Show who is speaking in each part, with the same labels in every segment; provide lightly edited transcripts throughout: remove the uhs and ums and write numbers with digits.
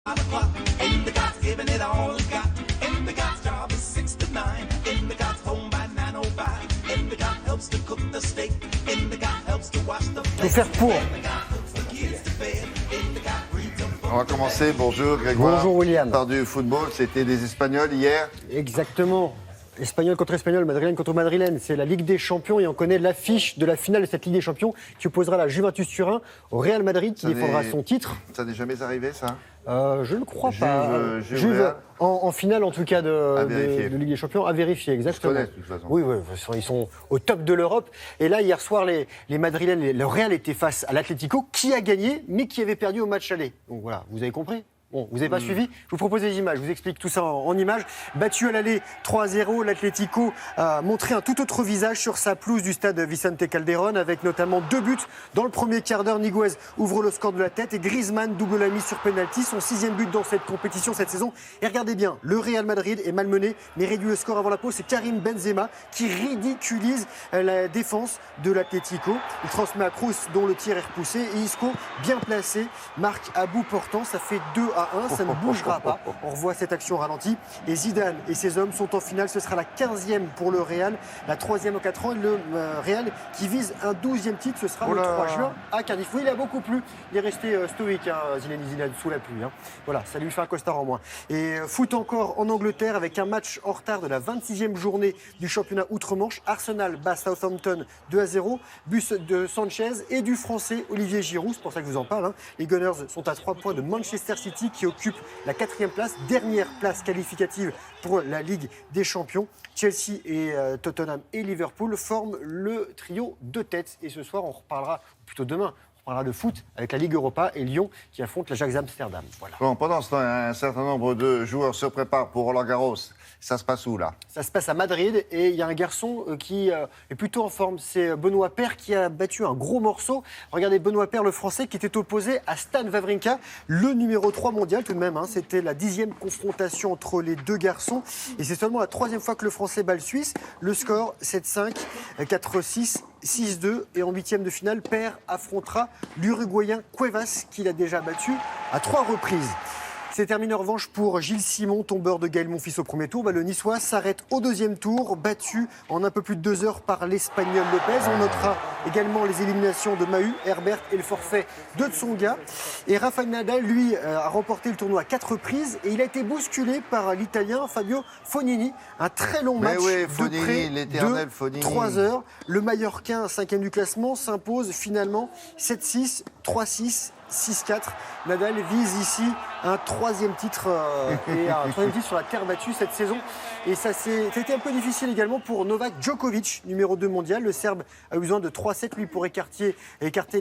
Speaker 1: Faut faire pour.
Speaker 2: On va commencer. Bonjour Grégoire.
Speaker 1: Bonjour William.
Speaker 2: Par du football, c'était des Espagnols hier.
Speaker 1: Exactement. Espagnol contre Espagnol, madrilène contre madrilène. C'est la Ligue des Champions et on connaît l'affiche de la finale de cette Ligue des Champions qui opposera la Juventus Turin au Real Madrid qui défendra son titre.
Speaker 2: Ça n'est jamais arrivé ça?
Speaker 1: Je ne crois pas. Juve en finale en tout cas de Ligue des Champions, à vérifier exactement.
Speaker 2: De toute façon.
Speaker 1: Oui, ils sont au top de l'Europe. Et là, hier soir, les madrilènes, le Real était face à l'Atlético qui a gagné mais qui avait perdu au match aller. Donc voilà, vous avez compris? Bon, vous n'avez pas suivi? Je vous propose des images, je vous explique tout ça en images. Battu à l'aller 3-0, l'Atlético a montré un tout autre visage sur sa pelouse du stade Vicente Calderón, avec notamment 2 buts. Dans le premier quart d'heure, Niguez ouvre le score de la tête et Griezmann double la mise sur penalty, son 6e but dans cette compétition cette saison. Et regardez bien, le Real Madrid est malmené, mais réduit le score avant la pause. C'est Karim Benzema qui ridiculise la défense de l'Atlético. Il transmet à Kroos, dont le tir est repoussé, et Isco, bien placé, marque à bout portant. Ça fait 2-1, ça ne bougera pas. On revoit cette action ralentie. Et Zidane et ses hommes sont en finale. Ce sera la 15e pour le Real, la 3e en 4 ans. Et le Real qui vise un 12e titre, ce sera le 3 juin à Cardiff. Oui, il a beaucoup plu. Il est resté stoïque, Zinedine Zidane, sous la pluie. Voilà, ça lui fait un costard en moins. Et foot encore en Angleterre avec un match en retard de la 26e journée du championnat outre-Manche. Arsenal bat Southampton 2-0. But de Sanchez et du Français Olivier Giroud. C'est pour ça que je vous en parle. Les Gunners sont à 3 points de Manchester City qui occupe la 4e place, dernière place qualificative pour la Ligue des Champions. Chelsea et Tottenham et Liverpool forment le trio de tête. Et ce soir, on reparlera, plutôt demain, on parlera de foot avec la Ligue Europa et Lyon qui affronte l'Ajax Amsterdam. Voilà.
Speaker 2: Bon, pendant ce temps, un certain nombre de joueurs se préparent pour Roland-Garros. Ça se passe où, là? Ça
Speaker 1: se passe à Madrid et il y a un garçon qui est plutôt en forme. C'est Benoît Paire qui a battu un gros morceau. Regardez Benoît Paire, le Français, qui était opposé à Stan Wawrinka, le numéro 3 mondial tout de même. C'était la 10e confrontation entre les deux garçons. Et c'est seulement la 3e fois que le Français bat le Suisse. Le score, 7-5, 4-6. 6-2 et en 8e de finale, Paire affrontera l'Uruguayen Cuevas qu'il a déjà battu à 3 reprises. C'est terminé en revanche pour Gilles Simon, tombeur de Gaël Monfils au premier tour. Le Niçois s'arrête au 2e tour, battu en un peu plus de 2 heures par l'Espagnol Lopez. On notera également les éliminations de Mahut, Herbert et le forfait de Tsonga. Et Rafael Nadal, lui, a remporté le tournoi à 4 reprises et il a été bousculé par l'Italien Fabio Fognini. Un très long match de près de 3 heures. Le Mallorquin, 5e du classement, s'impose finalement 7-6, 3-6. 6-4. Nadal vise ici un 3e titre et un 3e titre sur la terre battue cette saison. Et ça a été un peu difficile également pour Novak Djokovic, numéro 2 mondial. Le Serbe a eu besoin de 3-7 lui pour écarter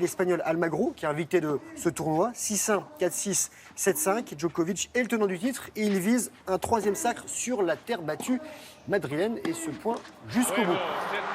Speaker 1: l'Espagnol Almagro, qui est invité de ce tournoi. 6-1, 4-6, 7-5. Djokovic est le tenant du titre et il vise un 3e sacre sur la terre battue madrilène et ce point jusqu'au bout.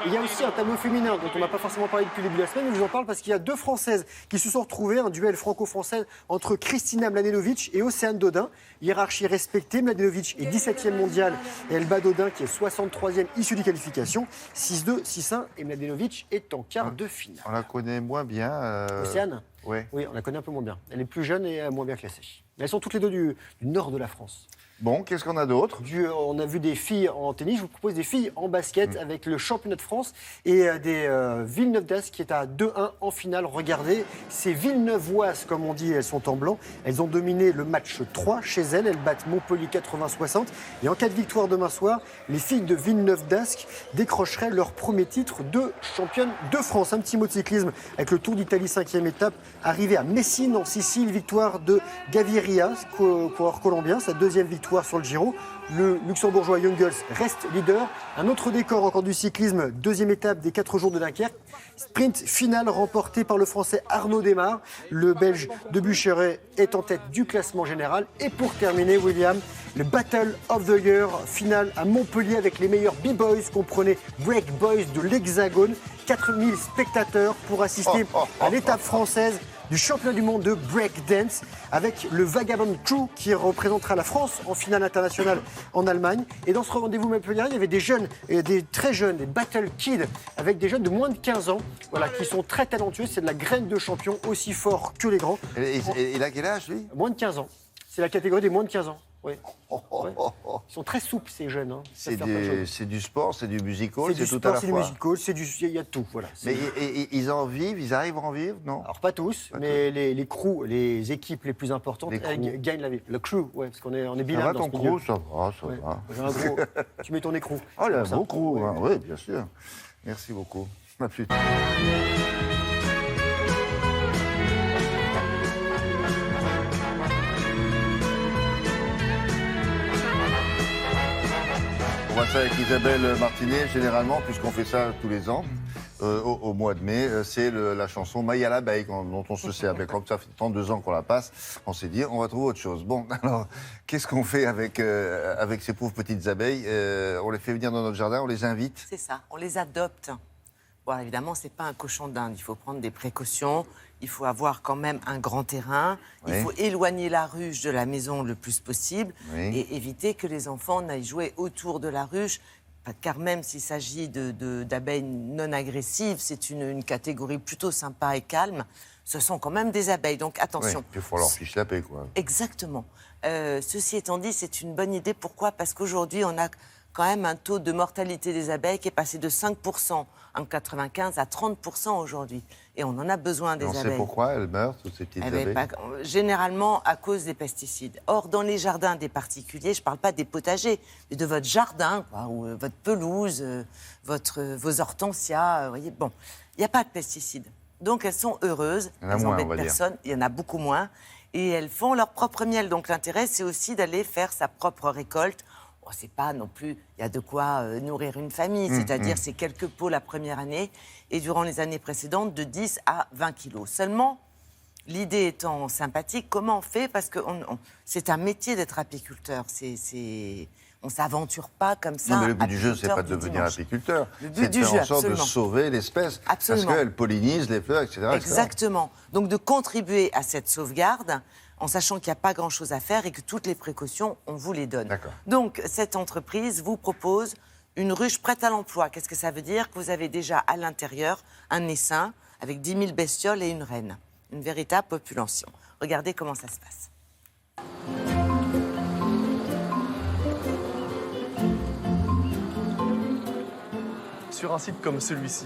Speaker 1: Il y a aussi un tableau féminin dont on n'a pas forcément parlé depuis le début de la semaine, mais je vous en parle parce qu'il y a 2 Françaises qui se sont retrouvées, un duel franco-français entre Kristina Mladenovic et Océane Dodin. Hiérarchie respectée, Mladenovic est 17e mondiale et elle bat Dodin qui est 63e issue des qualifications. 6-2, 6-1 et Mladenovic est en quart de finale.
Speaker 2: On la connaît moins bien.
Speaker 1: Océane ?
Speaker 2: Oui,
Speaker 1: on la connaît un peu moins bien. Elle est plus jeune et moins bien classée. Mais elles sont toutes les deux du nord de la France.
Speaker 2: Bon, qu'est-ce qu'on a d'autre?
Speaker 1: On a vu des filles en tennis, je vous propose des filles en basket avec le championnat de France et des Villeneuve d'Ascq qui est à 2-1 en finale. Regardez, ces Villeneuvoises, comme on dit, elles sont en blanc. Elles ont dominé le match 3 chez elles. Elles battent Montpellier 80-60. Et en cas de victoire demain soir, les filles de Villeneuve d'Ascq décrocheraient leur premier titre de championne de France. Un petit mot de cyclisme avec le Tour d'Italie 5e étape, arrivé à Messine en Sicile, victoire de Gaviria, coureur colombien, sa 2e victoire sur le Giro. Le luxembourgeois Jungels reste leader. Un autre décor encore du cyclisme, 2e étape des 4 jours de Dunkerque. Sprint final remporté par le français Arnaud Démare. Le belge de Bucheret est en tête du classement général. Et pour terminer, William, le Battle of the Year final à Montpellier avec les meilleurs B-Boys, comprenez Break Boys de l'Hexagone. 4000 spectateurs pour assister à l'étape française du championnat du monde de breakdance avec le Vagabond Crew qui représentera la France en finale internationale en Allemagne. Et dans ce rendez-vous Montpellier, il y avait des jeunes, et des très jeunes, des Battle Kids, avec des jeunes de moins de 15 ans, qui sont très talentueux. C'est de la graine de champion, aussi fort que les grands.
Speaker 2: Il a quel âge, lui?
Speaker 1: Moins de 15 ans. C'est la catégorie des moins de 15 ans. Oui.
Speaker 2: Oh, oh,
Speaker 1: Ouais.
Speaker 2: oh, oh.
Speaker 1: Ils sont très souples, ces jeunes. Hein. Ils savent
Speaker 2: C'est
Speaker 1: faire plein de choses.
Speaker 2: c'est du sport, c'est du musical,
Speaker 1: C'est
Speaker 2: c'est
Speaker 1: du
Speaker 2: tout
Speaker 1: sport,
Speaker 2: à la
Speaker 1: c'est du
Speaker 2: fois.
Speaker 1: musical, il y a tout. Voilà.
Speaker 2: Mais ils en vivent, ils arrivent à en vivre, non?
Speaker 1: Alors pas tous, mais les crews, les équipes les plus importantes,
Speaker 2: Les
Speaker 1: elles
Speaker 2: crews.
Speaker 1: gagnent la vie. Le crew, ouais, parce qu'on est
Speaker 2: Ça
Speaker 1: bilingue
Speaker 2: va
Speaker 1: dans
Speaker 2: ton
Speaker 1: ce milieu.
Speaker 2: crew? Ça va, ça
Speaker 1: Ouais.
Speaker 2: va.
Speaker 1: J'ai un gros. Tu mets ton écrou.
Speaker 2: Oh, il y a un
Speaker 1: Comme ça.
Speaker 2: beau crew, hein. Oui, bien sûr. Merci beaucoup. À plus tard. On voit ça avec Isabelle Martinet, généralement, puisqu'on fait ça tous les ans, au mois de mai. C'est la chanson Maille à l'abeille, dont on se sert. Mais comme ça fait 32 ans qu'on la passe, on s'est dit, on va trouver autre chose. Bon, alors, qu'est-ce qu'on fait avec ces pauvres petites abeilles? On les fait venir dans notre jardin, on les invite.
Speaker 3: C'est ça, on les adopte. Bon, évidemment, c'est pas un cochon d'Inde. Il faut prendre des précautions. Il faut avoir quand même un grand terrain.
Speaker 2: Oui.
Speaker 3: Il faut éloigner la ruche de la maison le plus possible
Speaker 2: Oui.
Speaker 3: et éviter que les enfants n'aillent jouer autour de la ruche. Car même s'il s'agit d'abeilles non agressives, c'est une catégorie plutôt sympa et calme. Ce sont quand même des abeilles, donc
Speaker 2: Oui,
Speaker 3: attention.
Speaker 2: il faut leur fiche la paix, quoi.
Speaker 3: Exactement. Ceci étant dit, c'est une bonne idée. Pourquoi? Parce qu'aujourd'hui, on a quand même un taux de mortalité des abeilles qui est passé de 5% en 95 à 30% aujourd'hui. Et on en a besoin des
Speaker 2: On
Speaker 3: abeilles.
Speaker 2: sait pourquoi elles meurent, toutes ces petites
Speaker 3: Eh ben,
Speaker 2: abeilles.
Speaker 3: généralement à cause des pesticides. Or, dans les jardins des particuliers, je ne parle pas des potagers, mais de votre jardin, quoi, ou votre pelouse, vos hortensias, voyez, bon, il n'y a pas de pesticides. Donc, elles sont heureuses,
Speaker 2: Il y en a
Speaker 3: elles
Speaker 2: moins,
Speaker 3: n'embêtent
Speaker 2: on va dire.
Speaker 3: personne, il y en a beaucoup moins, et elles font leur propre miel. Donc, l'intérêt, c'est aussi d'aller faire sa propre récolte. Oh, c'est pas non plus, il y a de quoi nourrir une famille, c'est-à-dire c'est quelques pots la première année, et durant les années précédentes, de 10 à 20 kilos. Seulement, l'idée étant sympathique, comment on fait? Parce que c'est un métier d'être apiculteur. On ne s'aventure pas comme ça.
Speaker 2: Non, mais le but du jeu, c'est
Speaker 3: apiculteur
Speaker 2: pas de
Speaker 3: du
Speaker 2: devenir
Speaker 3: dimanche.
Speaker 2: apiculteur.
Speaker 3: Le but
Speaker 2: C'est de
Speaker 3: du
Speaker 2: faire
Speaker 3: jeu,
Speaker 2: en sorte
Speaker 3: absolument.
Speaker 2: de sauver l'espèce.
Speaker 3: Absolument.
Speaker 2: Parce qu'elle pollinise les fleurs, etc.
Speaker 3: Exactement. Donc de contribuer à cette sauvegarde en sachant qu'il n'y a pas grand-chose à faire et que toutes les précautions, on vous les donne.
Speaker 2: D'accord.
Speaker 3: Donc cette entreprise vous propose une ruche prête à l'emploi. Qu'est-ce que ça veut dire? Que vous avez déjà à l'intérieur un essaim avec 10 000 bestioles et une reine. Une véritable population. Regardez comment ça se passe.
Speaker 4: Sur un site comme celui-ci,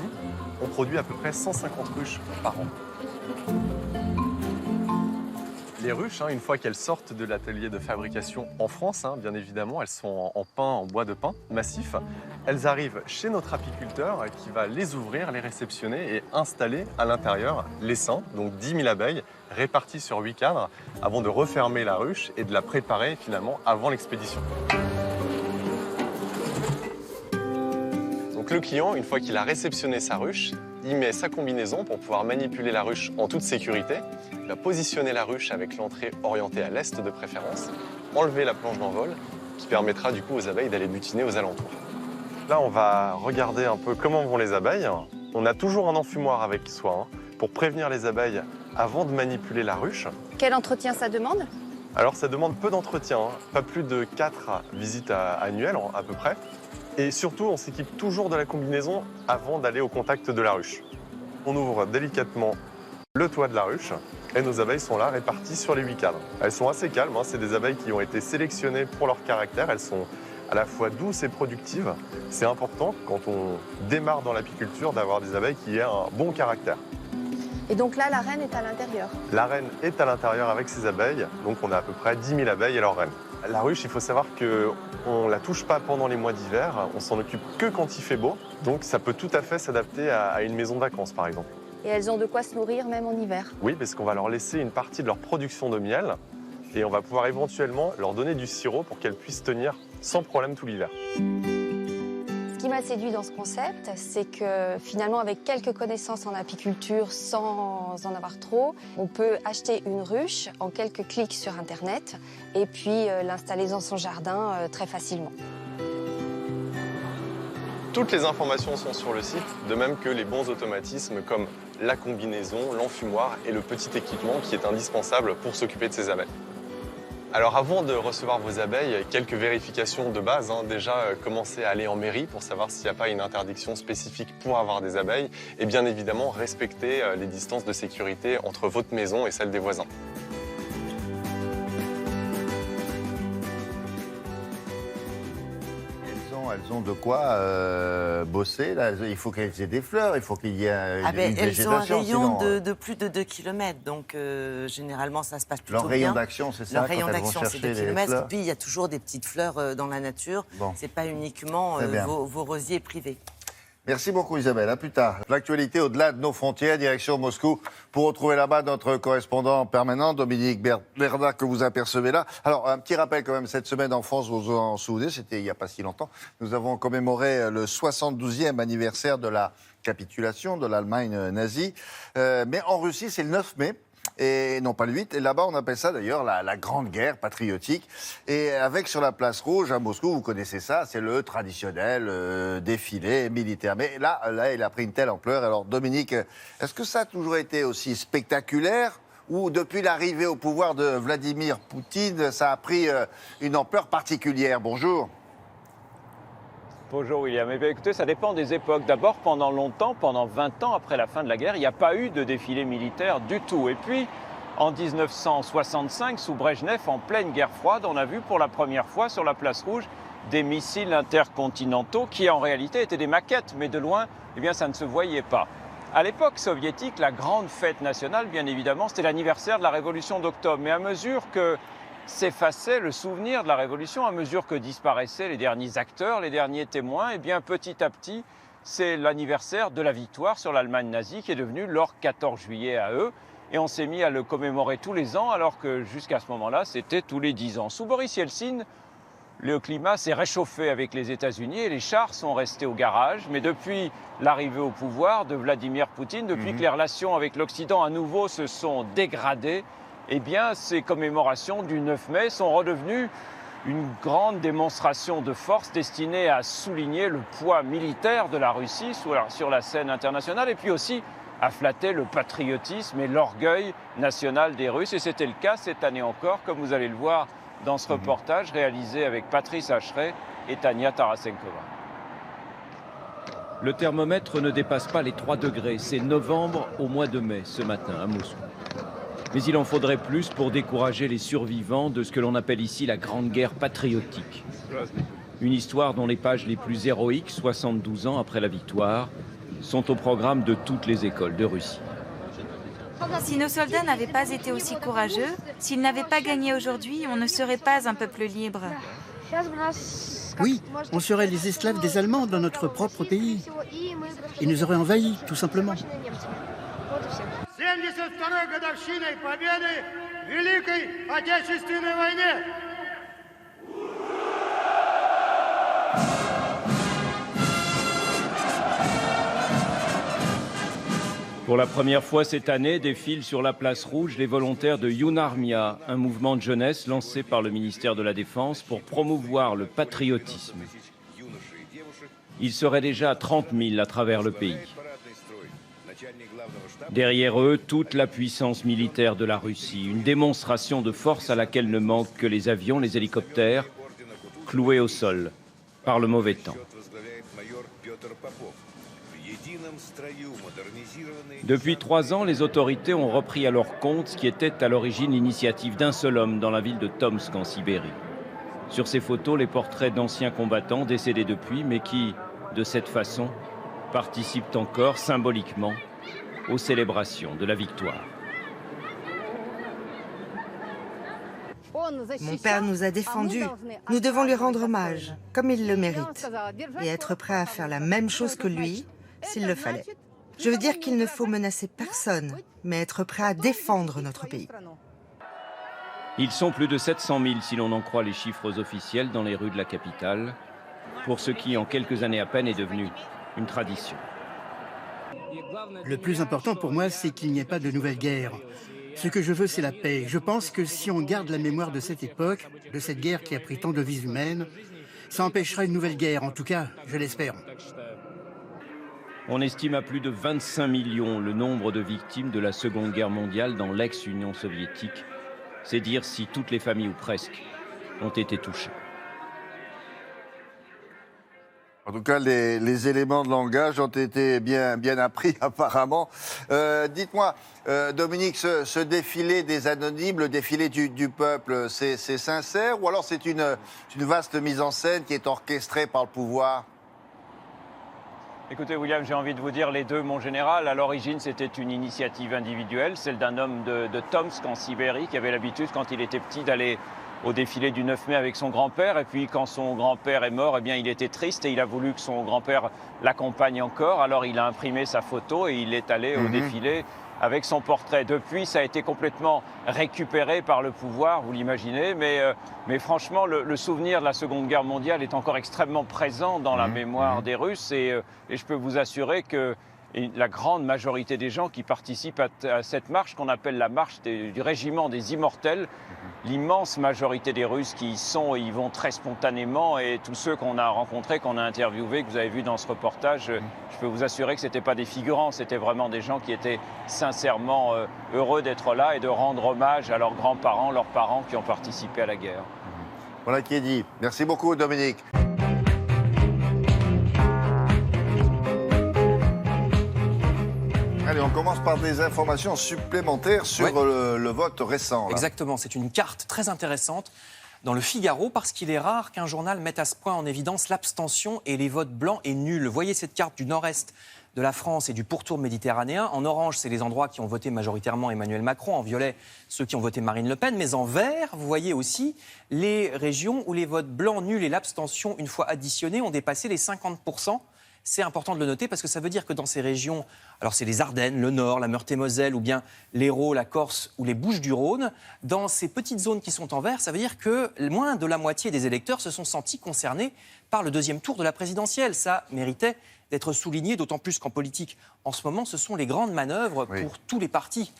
Speaker 4: on produit à peu près 150 ruches par an. Les ruches, une fois qu'elles sortent de l'atelier de fabrication en France, bien évidemment, elles sont en pin, en bois de pin massif. Elles arrivent chez notre apiculteur qui va les ouvrir, les réceptionner et installer à l'intérieur l'essaim, donc 10 000 abeilles réparties sur 8 cadres, avant de refermer la ruche et de la préparer finalement avant l'expédition. Donc le client, une fois qu'il a réceptionné sa ruche, il met sa combinaison pour pouvoir manipuler la ruche en toute sécurité. Il va positionner la ruche avec l'entrée orientée à l'est de préférence, enlever la planche d'envol qui permettra du coup aux abeilles d'aller butiner aux alentours. Là, on va regarder un peu comment vont les abeilles. On a toujours un enfumoir avec soi pour prévenir les abeilles avant de manipuler la ruche.
Speaker 5: Quel entretien ça demande?
Speaker 4: Alors ça demande peu d'entretien, pas plus de 4 visites annuelles à peu près. Et surtout, on s'équipe toujours de la combinaison avant d'aller au contact de la ruche. On ouvre délicatement le toit de la ruche et nos abeilles sont là réparties sur les 8 cadres. Elles sont assez calmes, c'est des abeilles qui ont été sélectionnées pour leur caractère. Elles sont à la fois douces et productives. C'est important quand on démarre dans l'apiculture d'avoir des abeilles qui aient un bon caractère.
Speaker 5: Et donc là, la reine est à l'intérieur.
Speaker 4: La reine est à l'intérieur avec ses abeilles, donc on a à peu près 10 000 abeilles et leur reine. La ruche, il faut savoir qu'on ne la touche pas pendant les mois d'hiver, on s'en occupe que quand il fait beau, donc ça peut tout à fait s'adapter à une maison de vacances par exemple.
Speaker 5: Et elles ont de quoi se nourrir même en hiver.
Speaker 4: Oui, parce qu'on va leur laisser une partie de leur production de miel et on va pouvoir éventuellement leur donner du sirop pour qu'elles puissent tenir sans problème tout l'hiver.
Speaker 5: Ce qui m'a séduit dans ce concept, c'est que finalement, avec quelques connaissances en apiculture, sans en avoir trop, on peut acheter une ruche en quelques clics sur Internet et puis l'installer dans son jardin très facilement.
Speaker 4: Toutes les informations sont sur le site, de même que les bons automatismes comme la combinaison, l'enfumoir et le petit équipement qui est indispensable pour s'occuper de ces abeilles. Alors avant de recevoir vos abeilles, quelques vérifications de base. Déjà, commencez à aller en mairie pour savoir s'il n'y a pas une interdiction spécifique pour avoir des abeilles. Et bien évidemment, respecter les distances de sécurité entre votre maison et celle des voisins.
Speaker 2: elles ont de quoi bosser. Là. Il faut qu'elles aient des fleurs, il faut qu'il y ait une
Speaker 3: elles ont un
Speaker 2: végétation.
Speaker 3: rayon
Speaker 2: Sinon,
Speaker 3: de plus de 2 km, donc généralement ça se passe plutôt
Speaker 2: leur
Speaker 3: bien.
Speaker 2: rayon d'action, c'est ça,
Speaker 3: Leur
Speaker 2: quand
Speaker 3: rayon
Speaker 2: elles vont
Speaker 3: d'action, c'est
Speaker 2: chercher
Speaker 3: 2
Speaker 2: les
Speaker 3: km.
Speaker 2: fleurs.
Speaker 3: Et puis il y a toujours des petites fleurs dans la nature.
Speaker 2: Bon.
Speaker 3: C'est pas uniquement
Speaker 2: Très bien.
Speaker 3: vos rosiers privés.
Speaker 2: Merci beaucoup Isabelle, à plus tard. L'actualité au-delà de nos frontières, direction Moscou, pour retrouver là-bas notre correspondant permanent, Dominique Bernard, que vous apercevez là. Alors, un petit rappel quand même, cette semaine en France, vous vous en souvenez, c'était il n'y a pas si longtemps, nous avons commémoré le 72e anniversaire de la capitulation de l'Allemagne nazie. Mais en Russie, c'est le 9 mai. Et non pas le 8, et là-bas on appelle ça d'ailleurs la grande guerre patriotique. Et avec sur la place rouge à Moscou, vous connaissez ça, c'est le traditionnel défilé militaire. Mais là, il a pris une telle ampleur. Alors Dominique, est-ce que ça a toujours été aussi spectaculaire ou depuis l'arrivée au pouvoir de Vladimir Poutine, ça a pris une ampleur particulière? Bonjour.
Speaker 6: Bonjour William. Eh bien, écoutez, ça dépend des époques. D'abord, pendant longtemps, pendant 20 ans après la fin de la guerre, il n'y a pas eu de défilé militaire du tout. Et puis, en 1965, sous Brejnev, en pleine guerre froide, on a vu pour la première fois sur la place rouge des missiles intercontinentaux qui en réalité étaient des maquettes, mais de loin, eh bien, ça ne se voyait pas. À l'époque soviétique, la grande fête nationale, bien évidemment, c'était l'anniversaire de la Révolution d'octobre. Mais à mesure que s'effaçait le souvenir de la Révolution, à mesure que disparaissaient les derniers acteurs, les derniers témoins, et bien petit à petit, c'est l'anniversaire de la victoire sur l'Allemagne nazie qui est devenu leur 14 juillet à eux. Et on s'est mis à le commémorer tous les ans, alors que jusqu'à ce moment-là, c'était tous les 10 ans. Sous Boris Yeltsin, le climat s'est réchauffé avec les États-Unis et les chars sont restés au garage. Mais depuis l'arrivée au pouvoir de Vladimir Poutine, depuis que les relations avec l'Occident à nouveau se sont dégradées, eh bien, ces commémorations du 9 mai sont redevenues une grande démonstration de force destinée à souligner le poids militaire de la Russie sur la scène internationale et puis aussi à flatter le patriotisme et l'orgueil national des Russes. Et c'était le cas cette année encore, comme vous allez le voir dans ce reportage réalisé avec Patrice Hacheret et Tania Tarasenkova.
Speaker 7: Le thermomètre ne dépasse pas les 3 degrés. C'est novembre au mois de mai ce matin à Moscou. Mais il en faudrait plus pour décourager les survivants de ce que l'on appelle ici la Grande Guerre patriotique. Une histoire dont les pages les plus héroïques, 72 ans après la victoire, sont au programme de toutes les écoles de Russie.
Speaker 8: Si nos soldats n'avaient pas été aussi courageux, s'ils n'avaient pas gagné aujourd'hui, on ne serait pas un peuple libre.
Speaker 9: Oui, on serait les esclaves des Allemands dans notre propre pays. Ils nous auraient envahis, tout simplement.
Speaker 10: 72-й годовщиной победы в Великой Отечественной войне.
Speaker 7: Pour la première fois cette année, défilent sur la place rouge les volontaires de Younarmia, un mouvement de jeunesse lancé par le ministère de la Défense pour promouvoir le patriotisme. Ils seraient déjà 30 000 à travers le pays. Derrière eux, toute la puissance militaire de la Russie, une démonstration de force à laquelle ne manquent que les avions, les hélicoptères, cloués au sol par le mauvais temps. Depuis 3 ans, les autorités ont repris à leur compte ce qui était à l'origine l'initiative d'un seul homme dans la ville de Tomsk en Sibérie. Sur ces photos, les portraits d'anciens combattants décédés depuis, mais qui, de cette façon, participent encore symboliquement aux célébrations de la victoire.
Speaker 11: Mon père nous a défendus. Nous devons lui rendre hommage, comme il le mérite, et être prêt à faire la même chose que lui, s'il le fallait. Je veux dire qu'il ne faut menacer personne, mais être prêt à défendre notre pays.
Speaker 7: Ils sont plus de 700 000 si l'on en croit les chiffres officiels dans les rues de la capitale, pour ce qui, en quelques années à peine, est devenu une tradition.
Speaker 9: Le plus important pour moi, c'est qu'il n'y ait pas de nouvelle guerre. Ce que je veux, c'est la paix. Je pense que si on garde la mémoire de cette époque, de cette guerre qui a pris tant de vies humaines, ça empêchera une nouvelle guerre. En tout cas, je l'espère.
Speaker 7: On estime à plus de 25 millions le nombre de victimes de la Seconde Guerre mondiale dans l'ex-Union soviétique. C'est dire si toutes les familles, ou presque, ont été touchées.
Speaker 2: En tout cas, les éléments de langage ont été bien appris, apparemment. Dites-moi, Dominique, ce défilé des anonymes, le défilé du peuple, c'est sincère ou alors c'est une vaste mise en scène qui est orchestrée par le pouvoir?
Speaker 6: Écoutez, William, j'ai envie de vous dire les deux, mon général. À l'origine, c'était une initiative individuelle, celle d'un homme de Tomsk, en Sibérie, qui avait l'habitude, quand il était petit, d'aller au défilé du 9 mai avec son grand-père. Et puis, quand son grand-père est mort, eh bien, il était triste et il a voulu que son grand-père l'accompagne encore. Alors, il a imprimé sa photo et il est allé au défilé avec son portrait. Depuis, ça a été complètement récupéré par le pouvoir, vous l'imaginez. Mais franchement, le souvenir de la Seconde Guerre mondiale est encore extrêmement présent dans la mémoire des Russes. Et je peux vous assurer que la grande majorité des gens qui participent à cette marche, qu'on appelle la marche du régiment des immortels, l'immense majorité des Russes qui y sont, y vont très spontanément. Et tous ceux qu'on a rencontrés, qu'on a interviewés, que vous avez vus dans ce reportage, je peux vous assurer que ce n'étaient pas des figurants, c'était vraiment des gens qui étaient sincèrement heureux d'être là et de rendre hommage à leurs grands-parents, leurs parents qui ont participé à la guerre.
Speaker 2: Voilà qui est dit. Merci beaucoup, Dominique. Allez, on commence par des informations supplémentaires sur le vote récent. Là.
Speaker 12: Exactement, c'est une carte très intéressante dans le Figaro parce qu'il est rare qu'un journal mette à ce point en évidence l'abstention et les votes blancs et nuls. Voyez cette carte du nord-est de la France et du pourtour méditerranéen. En orange, c'est les endroits qui ont voté majoritairement Emmanuel Macron. En violet, ceux qui ont voté Marine Le Pen. Mais en vert, vous voyez aussi les régions où les votes blancs, nuls et l'abstention, une fois additionnés, ont dépassé les 50%. C'est important de le noter parce que ça veut dire que dans ces régions, alors c'est les Ardennes, le Nord, la Meurthe-et-Moselle ou bien l'Hérault, la Corse ou les Bouches-du-Rhône, dans ces petites zones qui sont en vert, ça veut dire que moins de la moitié des électeurs se sont sentis concernés par le deuxième tour de la présidentielle. Ça méritait d'être souligné, d'autant plus qu'en politique, en ce moment, ce sont les grandes manœuvres pour tous les partis.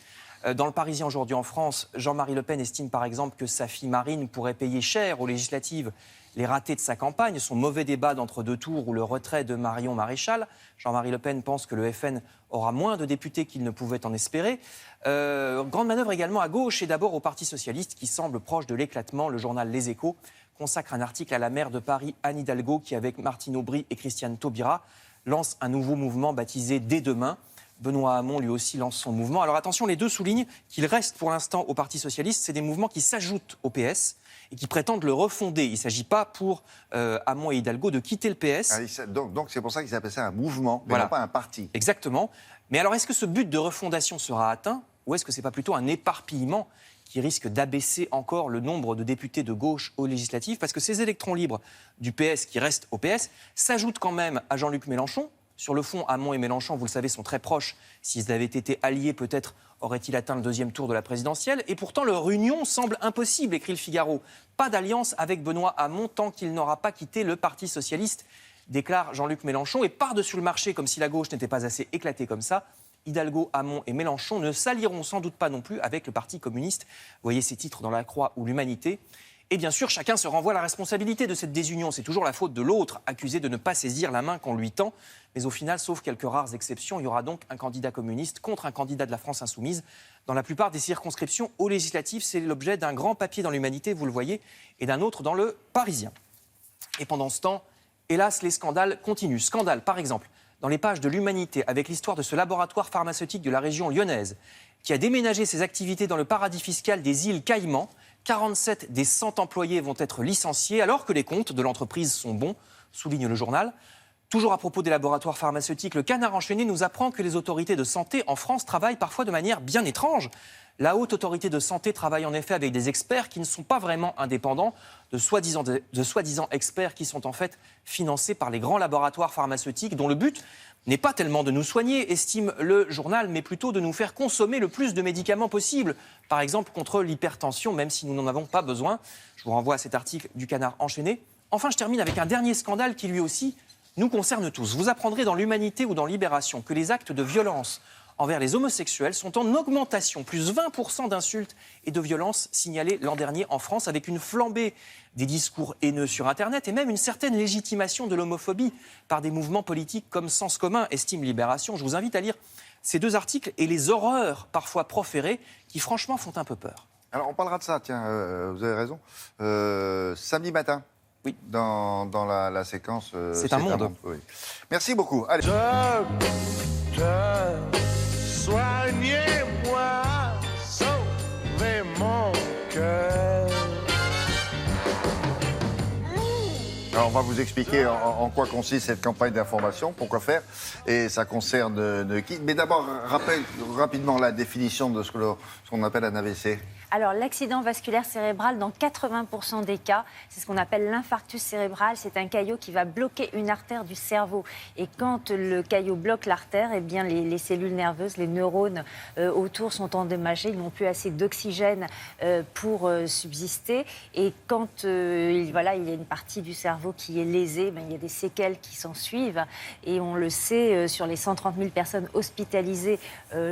Speaker 12: Dans le Parisien aujourd'hui en France, Jean-Marie Le Pen estime par exemple que sa fille Marine pourrait payer cher aux législatives les ratés de sa campagne, son mauvais débat d'entre deux tours ou le retrait de Marion Maréchal. Jean-Marie Le Pen pense que le FN aura moins de députés qu'il ne pouvait en espérer. Grande manœuvre également à gauche et d'abord au Parti socialiste qui semble proche de l'éclatement. Le journal Les Échos consacre un article à la maire de Paris, Anne Hidalgo, qui avec Martine Aubry et Christiane Taubira lance un nouveau mouvement baptisé Dès demain. Benoît Hamon, lui aussi, lance son mouvement. Alors attention, les deux soulignent qu'il reste pour l'instant au Parti socialiste. C'est des mouvements qui s'ajoutent au PS et qui prétendent le refonder. Il ne s'agit pas pour Hamon et Hidalgo de quitter le PS.
Speaker 2: Donc c'est pour ça qu'ils appellent ça un mouvement, mais non pas un parti.
Speaker 12: Exactement. Mais alors, est-ce que ce but de refondation sera atteint ou est-ce que ce n'est pas plutôt un éparpillement qui risque d'abaisser encore le nombre de députés de gauche aux législatives? Parce que ces électrons libres du PS qui restent au PS s'ajoutent quand même à Jean-Luc Mélenchon. Sur le fond, Hamon et Mélenchon, vous le savez, sont très proches. S'ils avaient été alliés, peut-être aurait-il atteint le deuxième tour de la présidentielle. Et pourtant, leur union semble impossible, écrit le Figaro. Pas d'alliance avec Benoît Hamon tant qu'il n'aura pas quitté le Parti socialiste, déclare Jean-Luc Mélenchon. Et par-dessus le marché, comme si la gauche n'était pas assez éclatée comme ça, Hidalgo, Hamon et Mélenchon ne s'allieront sans doute pas non plus avec le Parti communiste. Vous voyez ces titres dans La Croix ou L'Humanité. Et bien sûr, chacun se renvoie la responsabilité de cette désunion. C'est toujours la faute de l'autre, accusé de ne pas saisir la main qu'on lui tend. Mais au final, sauf quelques rares exceptions, il y aura donc un candidat communiste contre un candidat de la France insoumise. Dans la plupart des circonscriptions aux législatives, c'est l'objet d'un grand papier dans l'Humanité, vous le voyez, et d'un autre dans le Parisien. Et pendant ce temps, hélas, les scandales continuent. Scandale, par exemple, dans les pages de l'Humanité, avec l'histoire de ce laboratoire pharmaceutique de la région lyonnaise, qui a déménagé ses activités dans le paradis fiscal des îles Caïmans. 47 des 100 employés vont être licenciés alors que les comptes de l'entreprise sont bons, souligne le journal. Toujours à propos des laboratoires pharmaceutiques, le Canard enchaîné nous apprend que les autorités de santé en France travaillent parfois de manière bien étrange. La Haute Autorité de Santé travaille en effet avec des experts qui ne sont pas vraiment indépendants, de soi-disant experts qui sont en fait financés par les grands laboratoires pharmaceutiques dont le but n'est pas tellement de nous soigner, estime le journal, mais plutôt de nous faire consommer le plus de médicaments possible. Par exemple, contre l'hypertension, même si nous n'en avons pas besoin. Je vous renvoie à cet article du Canard enchaîné. Enfin, je termine avec un dernier scandale qui, lui aussi, nous concerne tous. Vous apprendrez dans l'Humanité ou dans Libération que les actes de violence envers les homosexuels sont en augmentation, plus 20% d'insultes et de violences signalées l'an dernier en France, avec une flambée des discours haineux sur Internet et même une certaine légitimation de l'homophobie par des mouvements politiques comme Sens commun, estime Libération. Je vous invite à lire ces deux articles et les horreurs parfois proférées qui franchement font un peu peur.
Speaker 2: Alors on parlera de ça, tiens, vous avez raison. Samedi matin,
Speaker 12: Oui.
Speaker 2: Dans la séquence.
Speaker 12: C'est un monde.
Speaker 2: Oui. Merci beaucoup. Allez.
Speaker 10: Soignez-moi, sauvez mon cœur.
Speaker 2: Alors, on va vous expliquer en quoi consiste cette campagne d'information, pourquoi faire, et ça concerne qui. Mais d'abord, rappelle rapidement la définition de ce qu'on appelle un AVC.
Speaker 13: Alors, l'accident vasculaire cérébral, dans 80% des cas, c'est ce qu'on appelle l'infarctus cérébral. C'est un caillot qui va bloquer une artère du cerveau. Et quand le caillot bloque l'artère, eh bien, les cellules nerveuses, les neurones autour sont endommagés. Ils n'ont plus assez d'oxygène pour subsister. Et quand il y a une partie du cerveau qui est lésée, il y a des séquelles qui s'en suivent. Et on le sait, sur les 130 000 personnes hospitalisées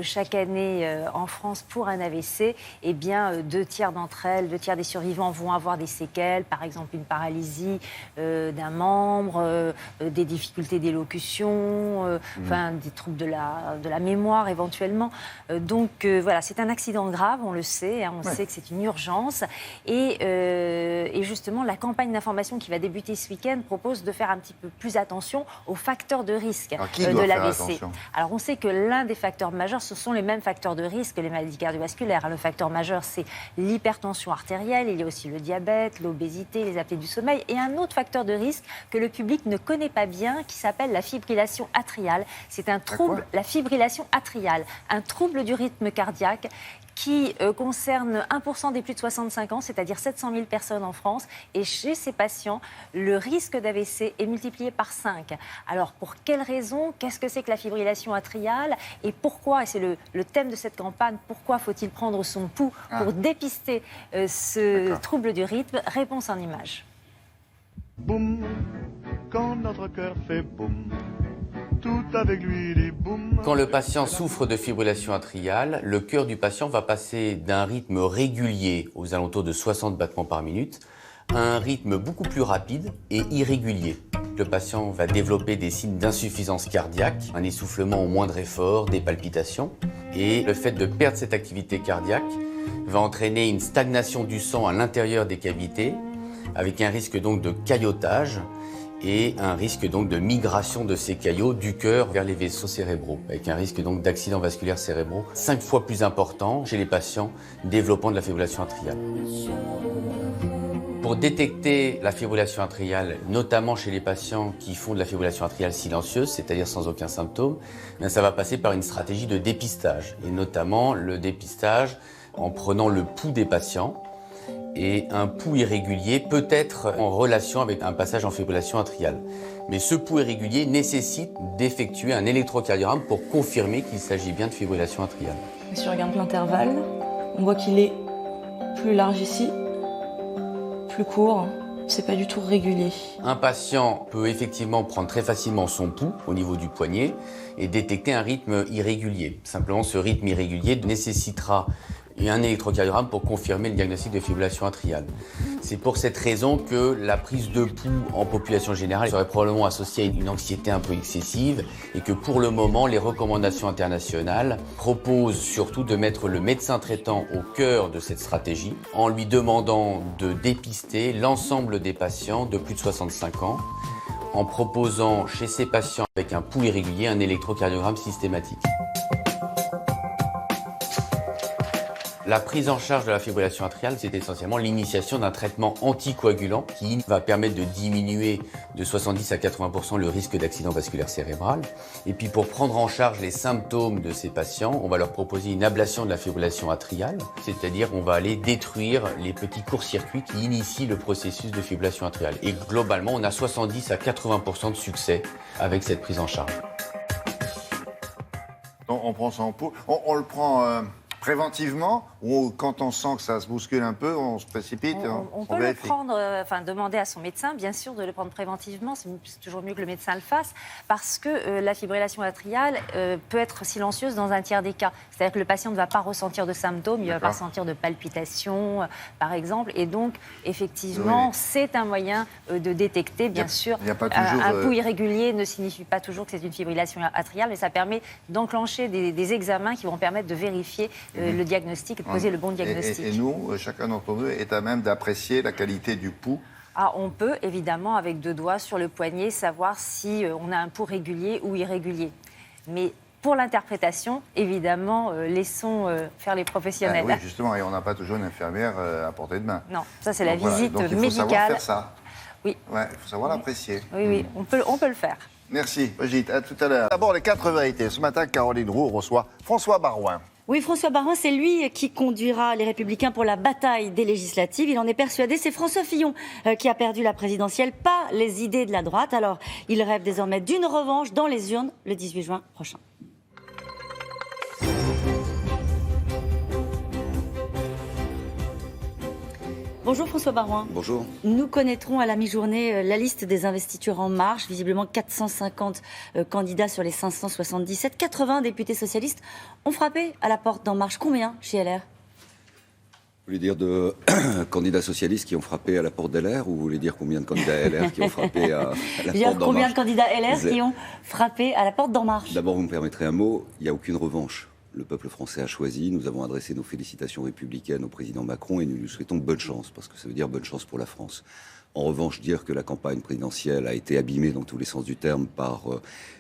Speaker 13: chaque année en France pour un AVC, eh bien, 2 tiers d'entre elles, 2 tiers des survivants vont avoir des séquelles, par exemple une paralysie d'un membre, des difficultés d'élocution, des troubles de la mémoire éventuellement. Donc voilà, c'est un accident grave, on le sait, on sait que c'est une urgence. Et justement, la campagne d'information qui va débuter ce week-end propose de faire un petit peu plus attention aux facteurs de risque de l'AVC. Alors on sait que l'un des facteurs majeurs, ce sont les mêmes facteurs de risque que les maladies cardiovasculaires. Le facteur majeur, c'est l'hypertension artérielle, il y a aussi le diabète, l'obésité, les apnées du sommeil et un autre facteur de risque que le public ne connaît pas bien qui s'appelle la fibrillation atriale. C'est un trouble, la fibrillation atriale, un trouble du rythme cardiaque qui concerne 1% des plus de 65 ans, c'est-à-dire 700 000 personnes en France. Et chez ces patients, le risque d'AVC est multiplié par 5. Alors, pour quelles raisons? Qu'est-ce que c'est que la fibrillation atriale? Et pourquoi, et c'est le thème de cette campagne, pourquoi faut-il prendre son pouls pour dépister ce trouble du rythme? Réponse en images.
Speaker 10: Boum, quand notre cœur fait boum. Tout avec lui dit boum.
Speaker 14: Quand le patient souffre de fibrillation atriale, le cœur du patient va passer d'un rythme régulier aux alentours de 60 battements par minute à un rythme beaucoup plus rapide et irrégulier. Le patient va développer des signes d'insuffisance cardiaque, un essoufflement au moindre effort, des palpitations. Et le fait de perdre cette activité cardiaque va entraîner une stagnation du sang à l'intérieur des cavités, avec un risque donc de caillotage et un risque donc de migration de ces caillots du cœur vers les vaisseaux cérébraux, avec un risque donc d'accidents vasculaires cérébraux 5 fois plus important chez les patients développant de la fibrillation atriale. Pour détecter la fibrillation atriale, notamment chez les patients qui font de la fibrillation atriale silencieuse, c'est-à-dire sans aucun symptôme, ça va passer par une stratégie de dépistage, et notamment le dépistage en prenant le pouls des patients. Et un pouls irrégulier peut être en relation avec un passage en fibrillation atriale. Mais ce pouls irrégulier nécessite d'effectuer un électrocardiogramme pour confirmer qu'il s'agit bien de fibrillation atriale.
Speaker 15: Si on regarde l'intervalle, on voit qu'il est plus large ici, plus court. C'est pas du tout régulier. Un patient peut effectivement prendre très facilement son pouls au niveau du poignet et détecter un rythme irrégulier. Simplement, ce rythme irrégulier nécessitera un électrocardiogramme pour confirmer le diagnostic de fibrillation atriale. C'est pour cette raison que la prise de pouls en population générale serait probablement associée à une anxiété un peu excessive et que pour le moment, les recommandations internationales proposent surtout de mettre le médecin traitant au cœur de cette stratégie en lui demandant de dépister l'ensemble des patients de plus de 65 ans en proposant chez ces patients avec un pouls irrégulier un électrocardiogramme systématique. La prise en charge de la fibrillation atriale, c'est essentiellement l'initiation d'un traitement anticoagulant qui va permettre de diminuer de 70 à 80% le risque d'accident vasculaire cérébral. Et puis pour prendre en charge les symptômes de ces patients, on va leur proposer une ablation de la fibrillation atriale, c'est-à-dire on va aller détruire les petits courts-circuits qui initient le processus de fibrillation atriale. Et globalement, on a 70 à 80% de succès avec cette prise en charge.
Speaker 2: On prend son pouls, on le prend... préventivement, ou quand on sent que ça se bouscule un peu, on se précipite?
Speaker 13: On peut le prendre, demander à son médecin, bien sûr, de le prendre préventivement. C'est toujours mieux que le médecin le fasse, parce que la fibrillation atriale peut être silencieuse dans un tiers des cas. C'est-à-dire que le patient ne va pas ressentir de symptômes, il ne va pas ressentir de palpitations, par exemple. Et donc, effectivement, c'est un moyen de détecter, bien sûr. Un pouls irrégulier ne signifie pas toujours que c'est une fibrillation atriale, mais ça permet d'enclencher des examens qui vont permettre de vérifier le diagnostic et de poser le bon diagnostic.
Speaker 2: Et nous, chacun d'entre nous est à même d'apprécier la qualité du pouls
Speaker 13: On peut, évidemment, avec 2 doigts sur le poignet, savoir si on a un pouls régulier ou irrégulier. Mais pour l'interprétation, évidemment, laissons faire les professionnels.
Speaker 2: Oui, justement, et on n'a pas toujours une infirmière à portée de main.
Speaker 13: Non, ça c'est la visite
Speaker 2: Donc, il faut
Speaker 13: médicale.
Speaker 2: savoir faire ça.
Speaker 13: Oui.
Speaker 2: Ouais, il faut savoir l'apprécier.
Speaker 13: Oui, on peut le faire.
Speaker 2: Merci, Brigitte. À tout à l'heure. D'abord, les 4 vérités. Ce matin, Caroline Roux reçoit François Baroin.
Speaker 16: Oui, François Baroin, c'est lui qui conduira les Républicains pour la bataille des législatives. Il en est persuadé. C'est François Fillon qui a perdu la présidentielle, pas les idées de la droite. Alors, il rêve désormais d'une revanche dans les urnes le 18 juin prochain. Bonjour François Baroin.
Speaker 17: Bonjour.
Speaker 16: Nous connaîtrons à la mi-journée la liste des investitures En Marche. Visiblement 450 candidats sur les 577. 80 députés socialistes ont frappé à la porte d'En Marche. Combien chez LR ?
Speaker 17: Vous voulez dire de candidats socialistes qui ont frappé à la porte d'LR ou vous voulez dire combien de candidats LR qui ont frappé à la porte d'En
Speaker 16: Combien
Speaker 17: Marche ?
Speaker 16: de candidats LR qui ont frappé à la porte d'En Marche ?
Speaker 17: D'abord, vous me permettrez un mot, il n'y a aucune revanche. Le peuple français a choisi, nous avons adressé nos félicitations républicaines au président Macron et nous lui souhaitons bonne chance, parce que ça veut dire bonne chance pour la France. En revanche, dire que la campagne présidentielle a été abîmée dans tous les sens du terme par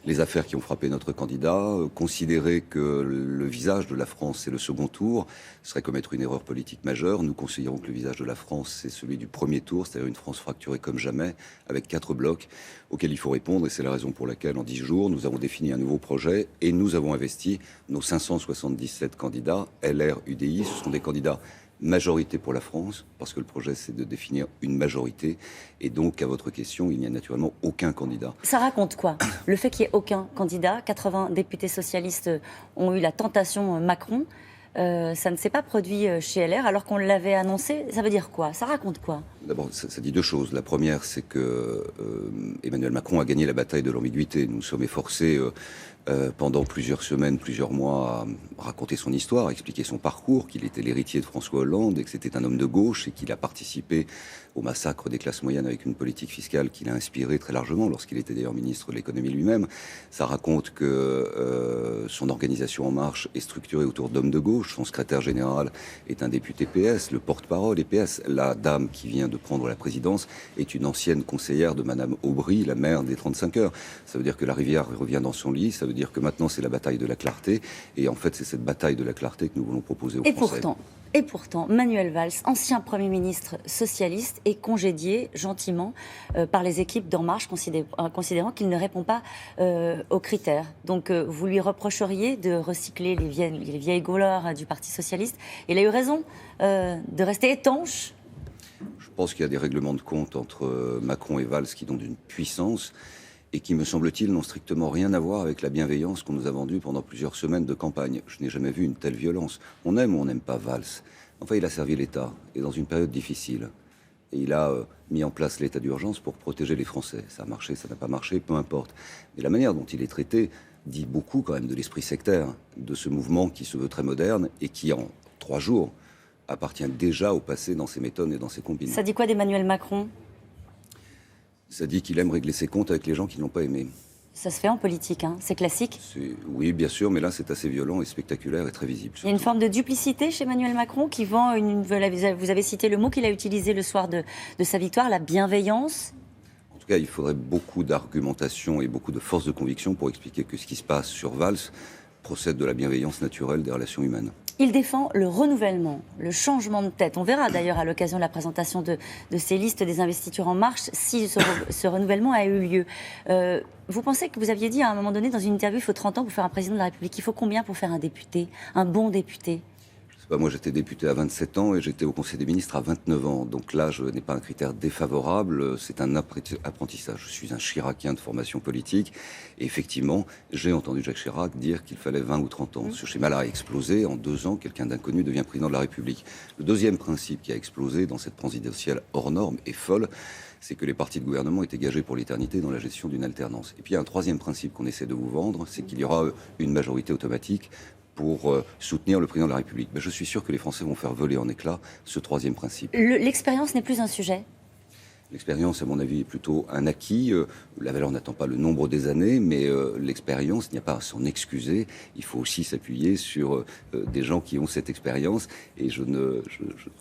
Speaker 17: les affaires qui ont frappé notre candidat, considérer que le visage de la France c'est le second tour, serait commettre une erreur politique majeure. Nous considérons que le visage de la France c'est celui du premier tour, c'est-à-dire une France fracturée comme jamais, avec 4 blocs auxquels il faut répondre. Et c'est la raison pour laquelle, en 10 jours, nous avons défini un nouveau projet et nous avons investi nos 577 candidats, LR, UDI. Ce sont des candidats majorité pour la France, parce que le projet c'est de définir une majorité, et donc à votre question, il n'y a naturellement aucun candidat.
Speaker 16: Ça raconte quoi ? Le fait qu'il n'y ait aucun candidat, 80 députés socialistes ont eu la tentation Macron, ça ne s'est pas produit chez LR alors qu'on l'avait annoncé, ça veut dire quoi ? Ça raconte quoi ?
Speaker 17: D'abord, ça dit 2 choses. La première, c'est que Emmanuel Macron a gagné la bataille de l'ambiguïté. Nous sommes efforcés pendant plusieurs semaines, plusieurs mois, à raconter son histoire, à expliquer son parcours, qu'il était l'héritier de François Hollande et que c'était un homme de gauche et qu'il a participé au massacre des classes moyennes avec une politique fiscale qu'il a inspirée très largement lorsqu'il était d'ailleurs ministre de l'économie lui-même. Ça raconte que son organisation En Marche est structurée autour d'hommes de gauche. Son secrétaire général est un député PS, le porte-parole est PS. La dame qui vient de prendre la présidence est une ancienne conseillère de Madame Aubry, la maire des 35 heures. Ça veut dire que la rivière revient dans son lit, ça veut dire que maintenant c'est la bataille de la clarté, et en fait c'est cette bataille de la clarté que nous voulons proposer aux Français.
Speaker 16: Et pourtant, Manuel Valls, ancien Premier ministre socialiste, est congédié gentiment par les équipes d'En Marche, considérant qu'il ne répond pas aux critères. Donc vous lui reprocheriez de recycler les vieilles gauleurs du Parti socialiste. Il a eu raison de rester étanche.
Speaker 17: Je pense qu'il y a des règlements de compte entre Macron et Valls qui donnent d'une puissance et qui, me semble-t-il, n'ont strictement rien à voir avec la bienveillance qu'on nous a vendue pendant plusieurs semaines de campagne. Je n'ai jamais vu une telle violence. On aime ou on n'aime pas Valls. Enfin, il a servi l'État, et dans une période difficile. Et il a mis en place l'état d'urgence pour protéger les Français. Ça a marché, ça n'a pas marché, peu importe. Mais la manière dont il est traité dit beaucoup quand même de l'esprit sectaire, de ce mouvement qui se veut très moderne et qui, en 3 jours, appartient déjà au passé dans ses méthodes et dans ses combines.
Speaker 16: Ça dit quoi d'Emmanuel Macron ?
Speaker 17: Ça dit qu'il aime régler ses comptes avec les gens qui ne l'ont pas aimé.
Speaker 16: Ça se fait en politique, hein. C'est classique.
Speaker 17: Oui, bien sûr, mais là, c'est assez violent et spectaculaire et très visible.
Speaker 16: Il y a une forme de duplicité chez Emmanuel Macron qui vend vous avez cité le mot qu'il a utilisé le soir de sa victoire, la bienveillance.
Speaker 17: En tout cas, il faudrait beaucoup d'argumentation et beaucoup de force de conviction pour expliquer que ce qui se passe sur Valls procède de la bienveillance naturelle des relations humaines.
Speaker 16: Il défend le renouvellement, le changement de tête. On verra d'ailleurs à l'occasion de la présentation de ces listes des investitures En Marche si ce renouvellement a eu lieu. Vous pensez que vous aviez dit à un moment donné dans une interview, il faut 30 ans pour faire un président de la République. Il faut combien pour faire un député, un bon député ?
Speaker 17: Moi, j'étais député à 27 ans et j'étais au Conseil des ministres à 29 ans. Donc l'âge n'est pas un critère défavorable, c'est un apprentissage. Je suis un chiracien de formation politique et effectivement, j'ai entendu Jacques Chirac dire qu'il fallait 20 ou 30 ans. Ce schéma-là a explosé. En 2 ans, quelqu'un d'inconnu devient président de la République. Le deuxième principe qui a explosé dans cette présidentielle hors norme et folle, c'est que les partis de gouvernement étaient gagés pour l'éternité dans la gestion d'une alternance. Et puis il y a un troisième principe qu'on essaie de vous vendre, c'est qu'il y aura une majorité automatique pour soutenir le président de la République. Mais je suis sûr que les Français vont faire voler en éclats ce troisième principe.
Speaker 16: L'expérience n'est plus un sujet ?
Speaker 17: L'expérience, à mon avis, est plutôt un acquis. La valeur n'attend pas le nombre des années, mais l'expérience, il n'y a pas à s'en excuser. Il faut aussi s'appuyer sur des gens qui ont cette expérience. Et je ne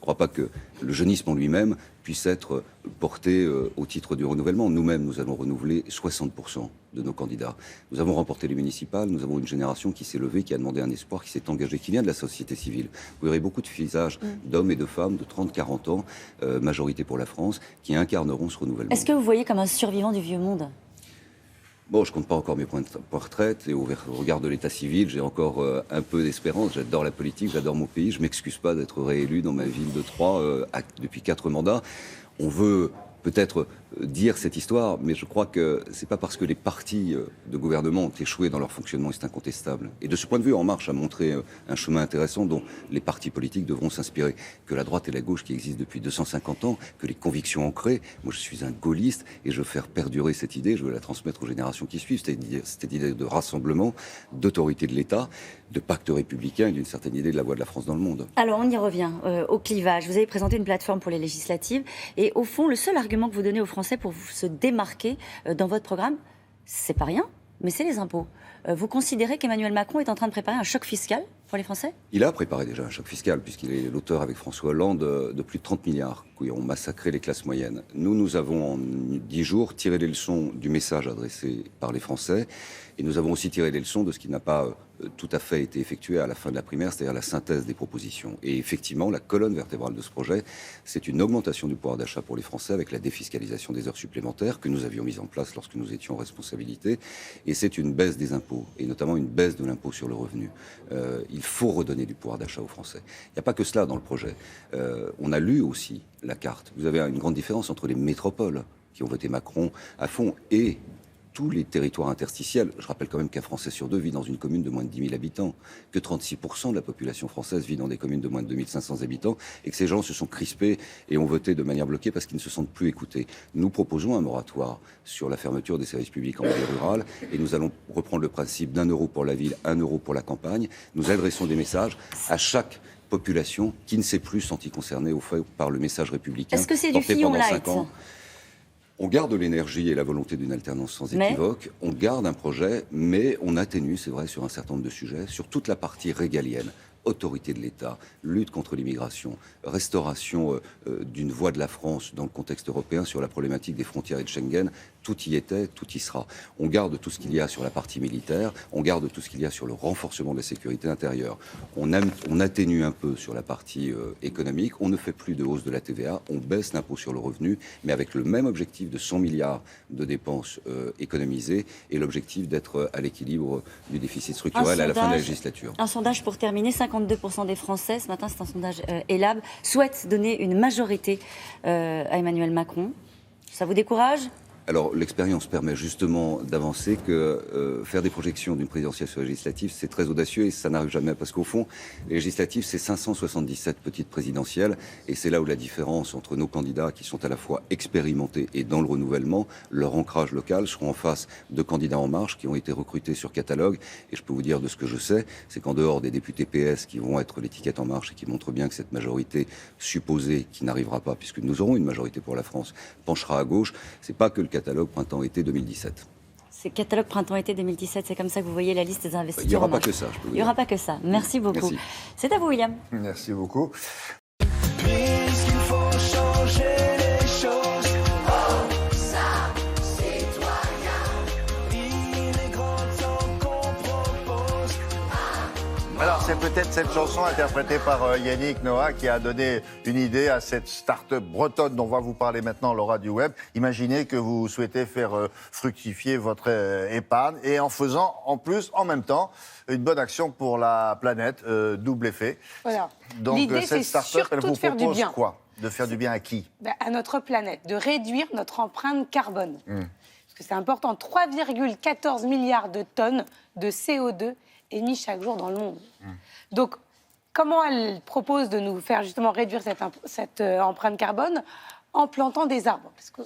Speaker 17: crois pas que le jeunisme en lui-même puisse être porté au titre du renouvellement. Nous-mêmes, nous allons renouveler 60% de nos candidats. Nous avons remporté les municipales, nous avons une génération qui s'est levée, qui a demandé un espoir, qui s'est engagée, qui vient de la société civile. Vous verrez beaucoup de visages d'hommes et de femmes de 30-40 ans, majorité pour la France, qui incarneront ce renouvellement.
Speaker 16: Est-ce que vous voyez comme un survivant du vieux monde ?
Speaker 17: Bon, je compte pas encore mes points de retraite et au regard de l'état civil, j'ai encore un peu d'espérance. J'adore la politique, j'adore mon pays. Je m'excuse pas d'être réélu dans ma ville de Troyes depuis 4 mandats. On veut peut-être dire cette histoire, mais je crois que c'est pas parce que les partis de gouvernement ont échoué dans leur fonctionnement, et c'est incontestable. Et de ce point de vue, En Marche a montré un chemin intéressant dont les partis politiques devront s'inspirer. Que la droite et la gauche qui existent depuis 250 ans, que les convictions ancrées. Moi, je suis un gaulliste et je veux faire perdurer cette idée, je veux la transmettre aux générations qui suivent, cette idée de rassemblement, d'autorité de l'État, de pacte républicain et d'une certaine idée de la voix de la France dans le monde.
Speaker 16: Alors, on y revient au clivage. Vous avez présenté une plateforme pour les législatives et au fond, le seul argument que vous donnez aux Français pour se démarquer dans votre programme, c'est pas rien, mais c'est les impôts. Vous considérez qu'Emmanuel Macron est en train de préparer un choc fiscal pour les Français ?
Speaker 17: Il a préparé déjà un choc fiscal, puisqu'il est l'auteur avec François Hollande de plus de 30 milliards qui ont massacré les classes moyennes. Nous avons en 10 jours tiré les leçons du message adressé par les Français, et nous avons aussi tiré les leçons de ce qui n'a pas tout à fait été effectué à la fin de la primaire, c'est-à-dire la synthèse des propositions. Et effectivement, la colonne vertébrale de ce projet, c'est une augmentation du pouvoir d'achat pour les Français avec la défiscalisation des heures supplémentaires que nous avions mise en place lorsque nous étions en responsabilité. Et c'est une baisse des impôts, et notamment une baisse de l'impôt sur le revenu. Il faut redonner du pouvoir d'achat aux Français. Il n'y a pas que cela dans le projet. On a lu aussi la carte. Vous avez une grande différence entre les métropoles qui ont voté Macron à fond et tous les territoires interstitiels. Je rappelle quand même qu'un Français sur 2 vit dans une commune de moins de 10 000 habitants, que 36% de la population française vit dans des communes de moins de 2 500 habitants, et que ces gens se sont crispés et ont voté de manière bloquée parce qu'ils ne se sentent plus écoutés. Nous proposons un moratoire sur la fermeture des services publics en milieu rural, et nous allons reprendre le principe d'1 euro pour la ville, 1 euro pour la campagne. Nous adressons des messages à chaque population qui ne s'est plus sentie concernée au fait par le message républicain.
Speaker 16: Est-ce que c'est du Fillon light ?
Speaker 17: On garde l'énergie et la volonté d'une alternance sans équivoque, on garde un projet, mais on atténue, c'est vrai, sur un certain nombre de sujets, sur toute la partie régalienne. Autorité de l'État, lutte contre l'immigration, restauration d'une voix de la France dans le contexte européen sur la problématique des frontières et de Schengen. Tout y était, tout y sera. On garde tout ce qu'il y a sur la partie militaire, on garde tout ce qu'il y a sur le renforcement de la sécurité intérieure. On atténue un peu sur la partie économique, on ne fait plus de hausse de la TVA, on baisse l'impôt sur le revenu, mais avec le même objectif de 100 milliards de dépenses économisées et l'objectif d'être à l'équilibre du déficit structurel à la fin de la législature.
Speaker 16: Un sondage pour terminer, 52% des Français, ce matin c'est un sondage ELAB, souhaitent donner une majorité à Emmanuel Macron. Ça vous décourage ?
Speaker 17: Alors, l'expérience permet justement d'avancer que faire des projections d'une présidentielle sur la législative, c'est très audacieux et ça n'arrive jamais. Parce qu'au fond, les législatives, c'est 577 petites présidentielles. Et c'est là où la différence entre nos candidats qui sont à la fois expérimentés et dans le renouvellement, leur ancrage local, seront en face de candidats En Marche qui ont été recrutés sur catalogue. Et je peux vous dire de ce que je sais, c'est qu'en dehors des députés PS qui vont être l'étiquette En Marche et qui montrent bien que cette majorité supposée, qui n'arrivera pas, puisque nous aurons une majorité pour la France, penchera à gauche, c'est pas que le catalogue printemps-été 2017.
Speaker 16: C'est catalogue printemps-été 2017, c'est comme ça que vous voyez la liste des investitures.
Speaker 17: Il n'y aura pas que ça, je peux vous dire.
Speaker 16: Il n'y aura pas que ça. Merci beaucoup.
Speaker 17: Merci.
Speaker 16: C'est à vous, William.
Speaker 2: Merci beaucoup.
Speaker 18: Puisqu'il faut changer les choses, oh, ça, citoyen, il est grand temps qu'on propose.
Speaker 2: Alors, c'est peut-être cette chanson interprétée par Yannick Noah qui a donné une idée à cette start-up bretonne dont on va vous parler maintenant, Laura du Web. Imaginez que vous souhaitez faire fructifier votre épargne et en faisant, en même temps, une bonne action pour la planète, double effet.
Speaker 19: Voilà.
Speaker 2: Donc,
Speaker 19: l'idée,
Speaker 2: cette
Speaker 19: c'est
Speaker 2: start-up, elle
Speaker 19: surtout
Speaker 2: vous
Speaker 19: de faire du
Speaker 2: propose
Speaker 19: bien.
Speaker 2: quoi ? De faire du bien à qui ?
Speaker 19: À notre planète, de réduire notre empreinte carbone. Parce que c'est important, 3,14 milliards de tonnes de CO2 émis chaque jour dans le monde. Donc, comment elle propose de nous faire justement réduire cette empreinte carbone ? En plantant des arbres. Parce que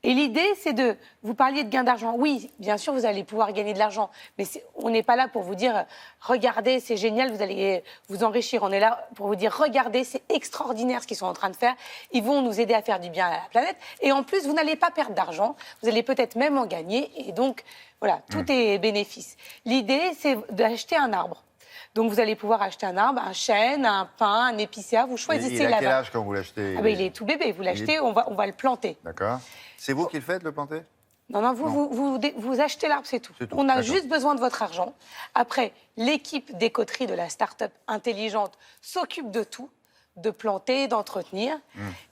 Speaker 19: Et l'idée, c'est de... Vous parliez de gain d'argent. Oui, bien sûr, vous allez pouvoir gagner de l'argent. Mais on n'est pas là pour vous dire, regardez, c'est génial, vous allez vous enrichir. On est là pour vous dire, regardez, c'est extraordinaire ce qu'ils sont en train de faire. Ils vont nous aider à faire du bien à la planète. Et en plus, vous n'allez pas perdre d'argent. Vous allez peut-être même en gagner. Et donc, voilà, tout est bénéfice. L'idée, c'est d'acheter un arbre. Donc, vous allez pouvoir acheter un arbre, un chêne, un pin, un épicéa. Vous choisissez
Speaker 2: Il a quel âge quand vous l'achetez?
Speaker 19: Il est tout bébé. Vous l'achetez, on va le planter.
Speaker 2: D'accord. C'est vous qui le faites, le planter?
Speaker 19: Non, vous achetez l'arbre, c'est tout. On a juste besoin de votre argent. Après, l'équipe d'écoterie de la start-up intelligente s'occupe de tout, de planter, d'entretenir.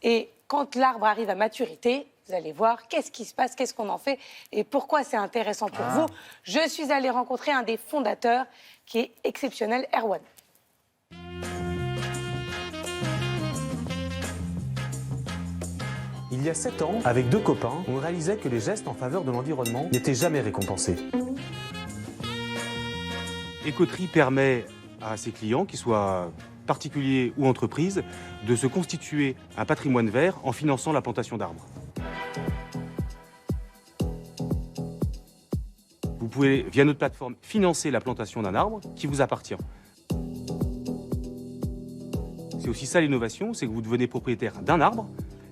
Speaker 19: Et quand l'arbre arrive à maturité, vous allez voir qu'est-ce qui se passe, qu'est-ce qu'on en fait et pourquoi c'est intéressant pour vous. Je suis allée rencontrer un des fondateurs qui est exceptionnel, Erwan.
Speaker 20: Il y a 7 ans, avec 2 copains, on réalisait que les gestes en faveur de l'environnement n'étaient jamais récompensés. Écoterie permet à ses clients, qu'ils soient particuliers ou entreprises, de se constituer un patrimoine vert en finançant la plantation d'arbres. Vous pouvez, via notre plateforme, financer la plantation d'un arbre qui vous appartient. C'est aussi ça l'innovation, c'est que vous devenez propriétaire d'un arbre.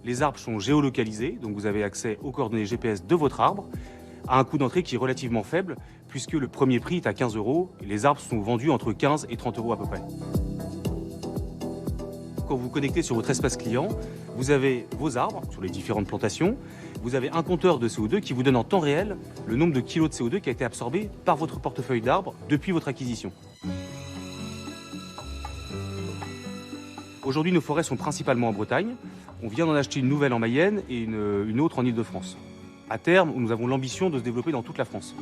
Speaker 20: Les arbres sont géolocalisés, donc vous avez accès aux coordonnées GPS de votre arbre, à un coût d'entrée qui est relativement faible, puisque le premier prix est à 15 € et les arbres sont vendus entre 15 et 30 € à peu près. Quand vous vous connectez sur votre espace client, vous avez vos arbres sur les différentes plantations, vous avez un compteur de CO2 qui vous donne en temps réel le nombre de kilos de CO2 qui a été absorbé par votre portefeuille d'arbres depuis votre acquisition. Aujourd'hui, nos forêts sont principalement en Bretagne. On vient d'en acheter une nouvelle en Mayenne et une autre en Île-de-France. À terme, nous avons l'ambition de se développer dans toute la France.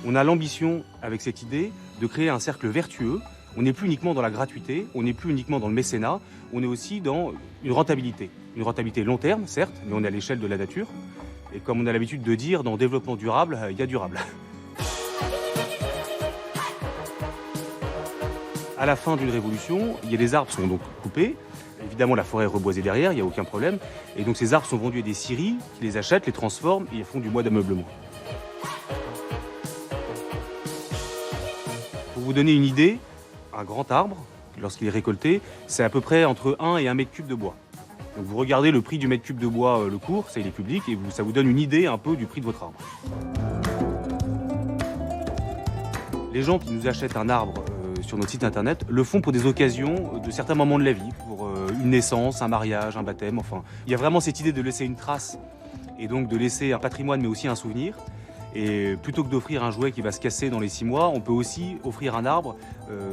Speaker 20: On a l'ambition, avec cette idée, de créer un cercle vertueux. On n'est plus uniquement dans la gratuité, on n'est plus uniquement dans le mécénat, on est aussi dans une rentabilité. Une rentabilité long terme, certes, mais on est à l'échelle de la nature. Et comme on a l'habitude de dire, dans le développement durable, il y a durable. À la fin d'une révolution, les arbres sont donc coupés. Évidemment, la forêt est reboisée derrière, il n'y a aucun problème. Et donc ces arbres sont vendus à des scieries qui les achètent, les transforment et font du bois d'ameublement. Pour vous donner une idée, un grand arbre, lorsqu'il est récolté, c'est à peu près entre 1 et 1 mètre cube de bois. Donc vous regardez le prix du mètre cube de bois, le cours, ça il est public, et ça vous donne une idée un peu du prix de votre arbre. Les gens qui nous achètent un arbre sur notre site internet le font pour des occasions de certains moments de la vie, pour une naissance, un mariage, un baptême, enfin. Il y a vraiment cette idée de laisser une trace et donc de laisser un patrimoine mais aussi un souvenir. Et plutôt que d'offrir un jouet qui va se casser dans les 6 mois, on peut aussi offrir un arbre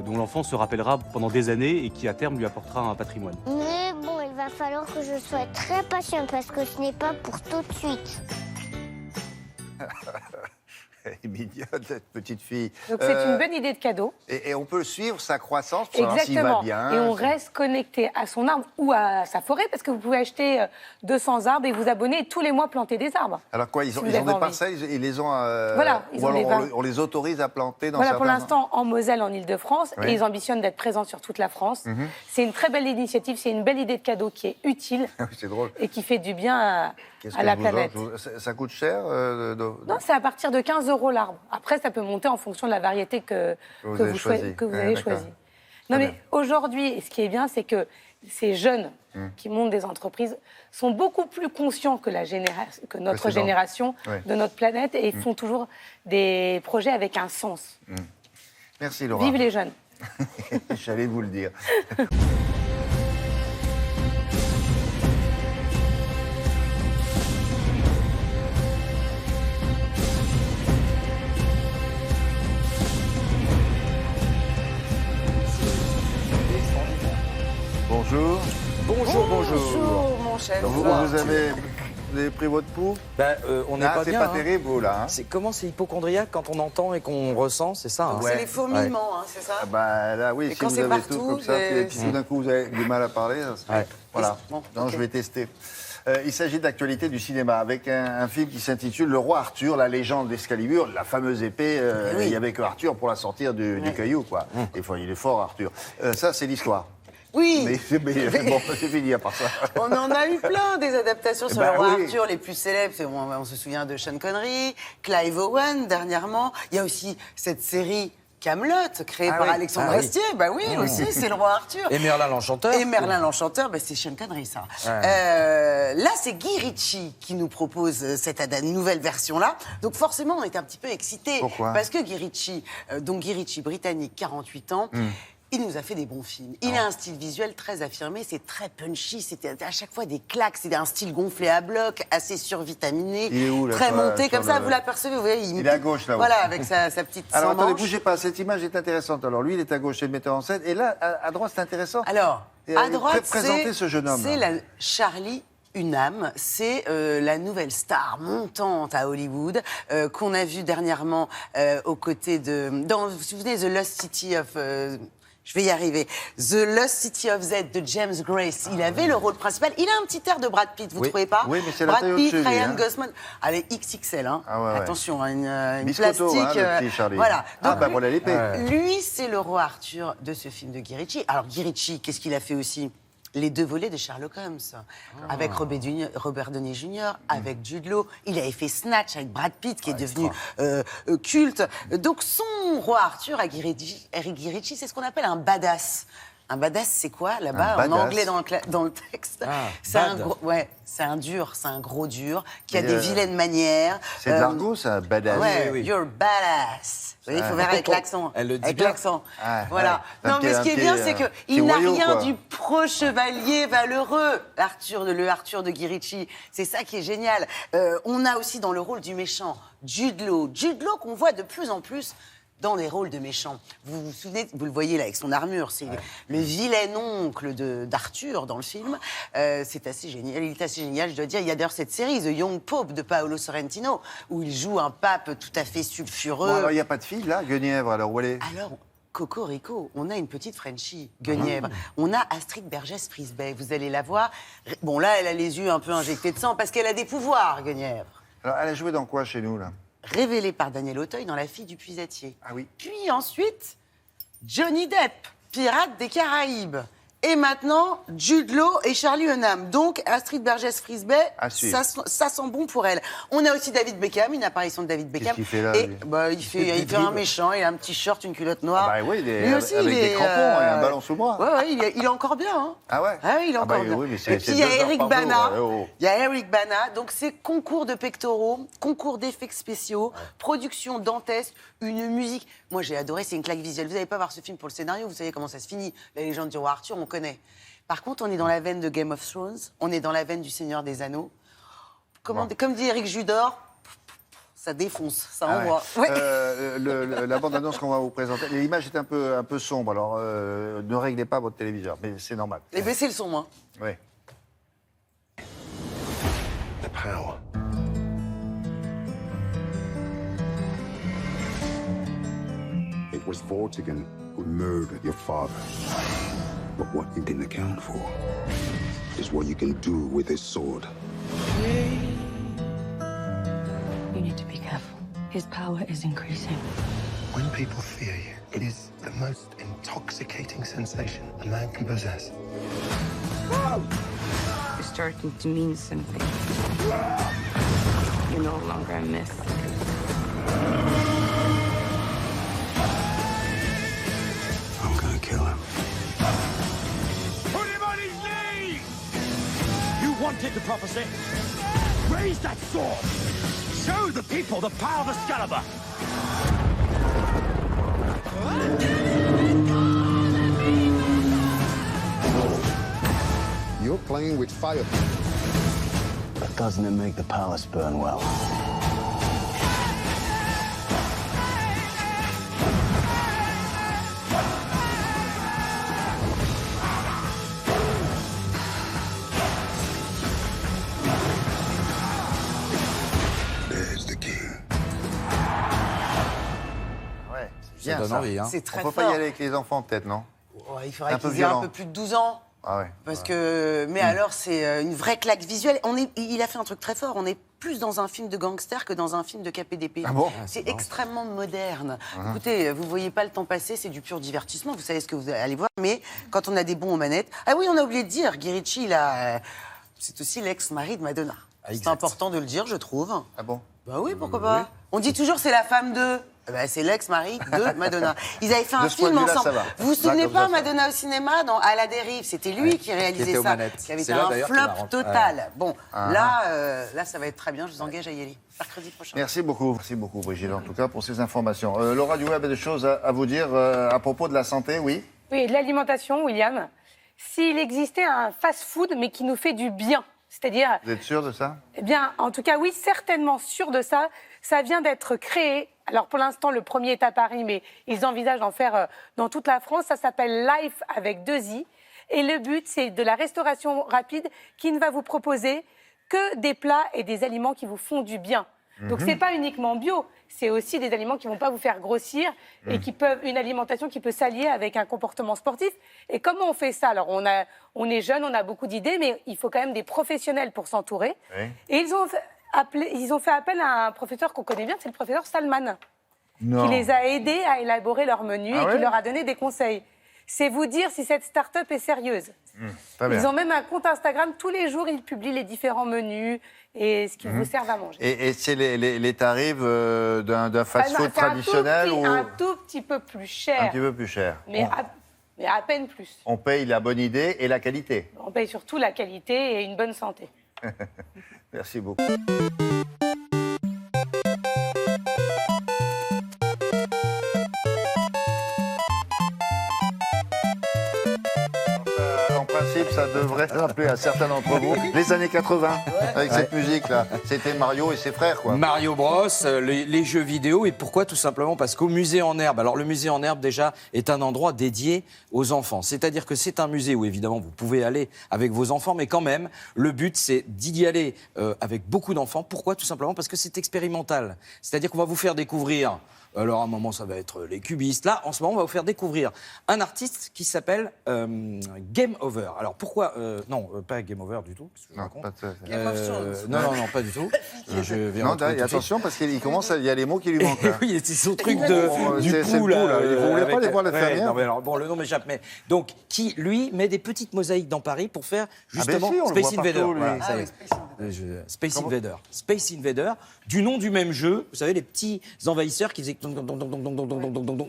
Speaker 20: dont l'enfant se rappellera pendant des années et qui à terme lui apportera un patrimoine.
Speaker 21: Mais bon, il va falloir que je sois très patiente parce que ce n'est pas pour tout de suite.
Speaker 2: Elle est mignonne, cette petite fille.
Speaker 19: Donc c'est une bonne idée de cadeau.
Speaker 2: Et on peut suivre sa croissance pour savoir s'il va bien.
Speaker 19: Et on reste connecté à son arbre ou à sa forêt parce que vous pouvez acheter 200 arbres et vous abonner et tous les mois planter des arbres.
Speaker 2: Alors quoi, ils ont des parcelles, ils les ont...
Speaker 19: Voilà, ils ont
Speaker 2: on les autorise à planter dans
Speaker 19: certains...
Speaker 2: Voilà,
Speaker 19: pour l'instant en Moselle, en Île-de-France, et ils ambitionnent d'être présents sur toute la France. C'est une très belle initiative, c'est une belle idée de cadeau qui est utile
Speaker 2: c'est drôle.
Speaker 19: Et qui fait du bien à la planète.
Speaker 2: Ça coûte cher
Speaker 19: Non, c'est à partir de 15 € l'arbre. Après, ça peut monter en fonction de la variété que vous avez choisie. Non, mais aujourd'hui, ce qui est bien, c'est que ces jeunes qui montent des entreprises sont beaucoup plus conscients que notre génération de notre planète et font toujours des projets avec un sens.
Speaker 2: Merci Laura.
Speaker 19: Vive les jeunes.
Speaker 2: J'allais vous le dire. Bonjour.
Speaker 22: Bonjour, bonjour.
Speaker 19: Bonjour, mon chef.
Speaker 2: Vous avez pris votre pouls?
Speaker 22: On n'est pas
Speaker 2: c'est
Speaker 22: bien.
Speaker 2: pas terrible, vous, là.
Speaker 22: Comment c'est hypochondriaque quand on entend et qu'on ressent, c'est ça.
Speaker 3: C'est les fourmillements, c'est ça?
Speaker 2: Là, oui,
Speaker 3: et
Speaker 2: si
Speaker 3: quand
Speaker 2: vous avez
Speaker 3: partout,
Speaker 2: tout comme ça, et puis tout d'un coup, vous avez du mal à parler. Voilà. Je vais tester. Il s'agit d'actualité du cinéma, avec un film qui s'intitule Le Roi Arthur, la légende d'Excalibur, la fameuse épée. Il n'y avait que Arthur pour la sortir du caillou, quoi. Il est fort, Arthur. Ça, c'est l'histoire.
Speaker 3: Oui.
Speaker 2: Mais bon, c'est fini à part ça.
Speaker 3: On en a eu plein des adaptations sur
Speaker 2: Bah
Speaker 3: le roi
Speaker 2: oui.
Speaker 3: Arthur, les plus célèbres. On se souvient de Sean Connery, Clive Owen dernièrement. Il y a aussi cette série Camelot, créée par Alexandre Astier. Bah oui, aussi, c'est le roi Arthur.
Speaker 22: Et Merlin l'Enchanteur.
Speaker 3: Et Merlin l'Enchanteur, c'est Sean Connery, ça. Là, c'est Guy Ritchie qui nous propose cette nouvelle version-là. Donc forcément, on est un petit peu excités.
Speaker 2: Pourquoi ?
Speaker 3: Parce que Guy Ritchie, britannique, 48 ans, il nous a fait des bons films. Il a un style visuel très affirmé, c'est très punchy, c'était à chaque fois des claques, c'est un style gonflé à bloc, assez survitaminé,
Speaker 2: Il est où, là,
Speaker 3: très monté,
Speaker 2: sur
Speaker 3: comme ça,
Speaker 2: le-
Speaker 3: vous l'apercevez, vous voyez,
Speaker 2: Il est à gauche, là-haut.
Speaker 3: Voilà, avec sa petite
Speaker 2: Alors, attendez,
Speaker 3: sans-manche.
Speaker 2: bougez pas, cette image est intéressante. Alors, lui, il est à gauche, c'est le metteur en scène. Et là, à droite, c'est intéressant.
Speaker 3: Alors, à droite,
Speaker 2: présenter ce jeune homme.
Speaker 3: c'est Charlie Hunnam, c'est la nouvelle star montante à Hollywood qu'on a vue dernièrement aux côtés de... vous vous souvenez, The Lost City of... je vais y arriver. The Lost City of Z de James Grace. Il avait le rôle principal. Il a un petit air de Brad Pitt, vous trouvez pas?
Speaker 2: Oui, mais c'est la
Speaker 3: Brad
Speaker 2: taille
Speaker 3: Pitt,
Speaker 2: au-dessus, lui,
Speaker 3: Ryan
Speaker 2: hein.
Speaker 3: Gosling. Allez, XXL, hein.
Speaker 2: Ah ouais, ouais.
Speaker 3: Attention, hein, une
Speaker 2: Biscotto,
Speaker 3: plastique.
Speaker 2: hein, le petit Charlie.
Speaker 3: Voilà.
Speaker 2: Ah,
Speaker 3: Donc,
Speaker 2: bah voilà l'épée.
Speaker 3: lui, c'est le roi Arthur de ce film de Guy Ritchie. Alors, Guy Ritchie, qu'est-ce qu'il a fait aussi? Les 2 volets de Sherlock Holmes, avec Robert Downey Jr., avec Jude Law. Il avait fait Snatch avec Brad Pitt, qui est devenu culte. Donc, son roi Arthur à Guy Ritchie, c'est ce qu'on appelle un badass. Un badass, c'est quoi, là-bas, en anglais dans le texte? C'est un dur, c'est un gros dur, qui a des vilaines manières.
Speaker 2: C'est de l'argot, ça, badass.
Speaker 3: Ouais, you're badass. Vous voyez, il faut faire avec l'accent.
Speaker 22: Elle le dit
Speaker 3: avec
Speaker 22: bien.
Speaker 3: l'accent.
Speaker 2: Ah,
Speaker 3: voilà.
Speaker 2: ouais.
Speaker 3: Non, mais ce qui est bien, c'est qu'il n'a
Speaker 2: voyou,
Speaker 3: rien
Speaker 2: quoi.
Speaker 3: du pro-chevalier valeureux, le Arthur de Guy Ritchie. C'est ça qui est génial. On a aussi dans le rôle du méchant Jude Law. Jude Law qu'on voit de plus en plus dans les rôles de méchants. Vous vous souvenez, vous le voyez là avec son armure, c'est le vilain oncle d'Arthur dans le film. C'est assez génial, il est assez génial, je dois dire. Il y a d'ailleurs cette série, The Young Pope de Paolo Sorrentino, où il joue un pape tout à fait sulfureux.
Speaker 2: Bon, alors, il n'y a pas de fille, là, Guenièvre, alors où elle est?
Speaker 3: Alors, Cocorico, on a une petite Frenchie, Guenièvre. On a Astrid Bergès-Frisbey, vous allez la voir. Bon, là, elle a les yeux un peu injectés de sang parce qu'elle a des pouvoirs, Guenièvre.
Speaker 2: Alors, elle a joué dans quoi chez nous, là?
Speaker 3: Révélée par Daniel Auteuil dans La fille du puisatier.
Speaker 2: Ah oui.
Speaker 3: Puis ensuite, Johnny Depp, pirate des Caraïbes. Et maintenant, Jude Law et Charlie Hunnam. Donc, Astrid Bergès-Frisbey,
Speaker 2: À suivre.
Speaker 3: ça sent bon pour elle. On a aussi David Beckham, une apparition de David Beckham.
Speaker 2: Qu'est-ce qu'il fait là,
Speaker 3: Et
Speaker 2: lui
Speaker 3: il fait un méchant, il a un petit short, une culotte noire.
Speaker 2: Bah oui, il est
Speaker 3: Lui aussi,
Speaker 2: avec
Speaker 3: il
Speaker 2: des
Speaker 3: est,
Speaker 2: crampons et un ballon sous le bras.
Speaker 3: Ouais, il est encore bien. Hein.
Speaker 2: Ah ouais?
Speaker 3: Ah oui, il est encore bien.
Speaker 2: Oui, mais
Speaker 3: Et
Speaker 2: c'est
Speaker 3: puis il y a
Speaker 2: 2 heures
Speaker 3: Eric
Speaker 2: par jour,
Speaker 3: Bana.
Speaker 2: ouais, oh.
Speaker 3: Il y a Eric Bana. Donc c'est concours de pectoraux, concours d'effets spéciaux, production dantesque, une musique. Moi j'ai adoré, c'est une claque visuelle. Vous n'allez pas voir ce film pour le scénario, vous savez comment ça se finit. La légende du roi Arthur, on connaît. Par contre, on est dans la veine de Game of Thrones, on est dans la veine du Seigneur des Anneaux. Comme dit Éric Judor, ça défonce, ça envoie. Ouais.
Speaker 2: La bande-annonce qu'on va vous présenter, l'image est un peu sombre, alors ne réglez pas votre téléviseur, mais c'est normal.
Speaker 3: Et baissez le son, moi.
Speaker 2: Oui.
Speaker 1: The power. It was Vortigern who murdered your father. But what you didn't account for is what you can do with this sword.
Speaker 15: You need to be careful. His power is increasing.
Speaker 1: When people fear you, it is the most intoxicating sensation a man can possess.
Speaker 15: You're starting to mean something. You're no longer a myth.
Speaker 1: I'm gonna kill him.
Speaker 18: Put him on his knees! You wanted the prophecy? Raise that sword! Show the people the power of Excalibur!
Speaker 1: You're playing with fire.
Speaker 5: But doesn't it make the palace burn well?
Speaker 1: There's the king.
Speaker 2: Ouais, c'est bien
Speaker 22: donne
Speaker 2: ça.
Speaker 22: envie, hein.
Speaker 3: C'est très
Speaker 2: On peut
Speaker 3: fort.
Speaker 2: pas y aller avec les enfants, peut-être, non?
Speaker 3: Ouais, il faudrait
Speaker 2: un peu
Speaker 3: qu'ils aient un
Speaker 2: violent.
Speaker 3: peu plus de 12 ans.
Speaker 2: Ah ouais.
Speaker 4: Parce que, mais alors, c'est une vraie claque visuelle. Il a fait un truc très fort. On est plus dans un film de gangster que dans un film de KPDP.
Speaker 2: Ah bon?
Speaker 4: C'est extrêmement moderne. Écoutez, vous voyez pas le temps passer, c'est du pur divertissement. Vous savez ce que vous allez voir. Mais quand on a des bons aux manettes... Ah oui, on a oublié de dire, Guy Ritchie, c'est aussi l'ex-mari de Madonna. C'est important de le dire, je trouve.
Speaker 2: Ah bon?
Speaker 4: Bah oui, pourquoi pas. On dit toujours c'est la femme de... Bah, c'est l'ex-mari de Madonna. Ils avaient fait un film ensemble. Vous vous souvenez pas, Madonna au cinéma, dans À la dérive? C'était lui qui réalisait ça. Qui avait été un flop total. Bon, là, ça va être très bien. Je vous engage à y aller. Mercredi prochain.
Speaker 2: Merci beaucoup, Brigitte, en tout cas, pour ces informations. Laura Duweb a des choses à vous dire à propos de la santé, oui?
Speaker 19: Oui, de l'alimentation, William. S'il existait un fast-food, mais qui nous fait du bien, c'est-à-dire...
Speaker 2: Vous êtes sûr de ça?
Speaker 19: Eh bien, en tout cas, oui, certainement sûr de ça. Ça vient d'être créé. Alors, pour l'instant, le premier est à Paris, mais ils envisagent d'en faire dans toute la France. Ça s'appelle Life avec 2 I. Et le but, c'est de la restauration rapide qui ne va vous proposer que des plats et des aliments qui vous font du bien. Donc, c'est pas uniquement bio. C'est aussi des aliments qui vont pas vous faire grossir et qui peuvent, une alimentation qui peut s'allier avec un comportement sportif. Et comment on fait ça? Alors, on est jeune, on a beaucoup d'idées, mais il faut quand même des professionnels pour s'entourer. Oui. Et ils ont fait appel à un professeur qu'on connaît bien, c'est le professeur Salman, qui les a aidés à élaborer leur menu et qui leur a donné des conseils. C'est vous dire si cette start-up est sérieuse. Ils ont même un compte Instagram. Tous les jours, ils publient les différents menus et ce qu'ils vous servent à manger.
Speaker 2: Et c'est les tarifs d'un fast-food traditionnel ou...
Speaker 19: Un tout petit peu plus cher.
Speaker 2: Un petit peu plus cher.
Speaker 19: Mais à peine plus.
Speaker 2: On paye la bonne idée et la qualité.
Speaker 19: On paye surtout la qualité et une bonne santé.
Speaker 2: Merci beaucoup. En principe, ça devrait rappeler à certains d'entre vous les années 80, avec cette musique-là. C'était Mario et ses frères, quoi.
Speaker 12: Mario Bros, les jeux vidéo. Et pourquoi? Tout simplement parce qu'au musée en herbe, alors le musée en herbe, déjà, est un endroit dédié aux enfants. C'est-à-dire que c'est un musée où, évidemment, vous pouvez aller avec vos enfants, mais quand même, le but, c'est d'y aller avec beaucoup d'enfants. Pourquoi? Tout simplement parce que c'est expérimental. C'est-à-dire qu'on va vous faire découvrir... Alors, à un moment, ça va être les cubistes. Là, en ce moment, on va vous faire découvrir un artiste qui s'appelle Game Over. Alors, pourquoi non, pas Game Over du tout.
Speaker 2: Non, pas
Speaker 12: non, pas du tout. Je vais
Speaker 2: non, attention, parce qu'il commence, il y a les mots qui lui manquent.
Speaker 12: Oui, c'est son truc du pou, là.
Speaker 2: Vous voulez pas les voir la fermière?
Speaker 12: Non, mais alors, bon, le nom m'échappe, mais... Donc, qui, lui, met des petites mosaïques dans Paris pour faire, justement, Space Invader. Voilà, ça y est. Space Invader. Space Invader, du nom du même jeu. Vous savez, les petits envahisseurs qui faisaient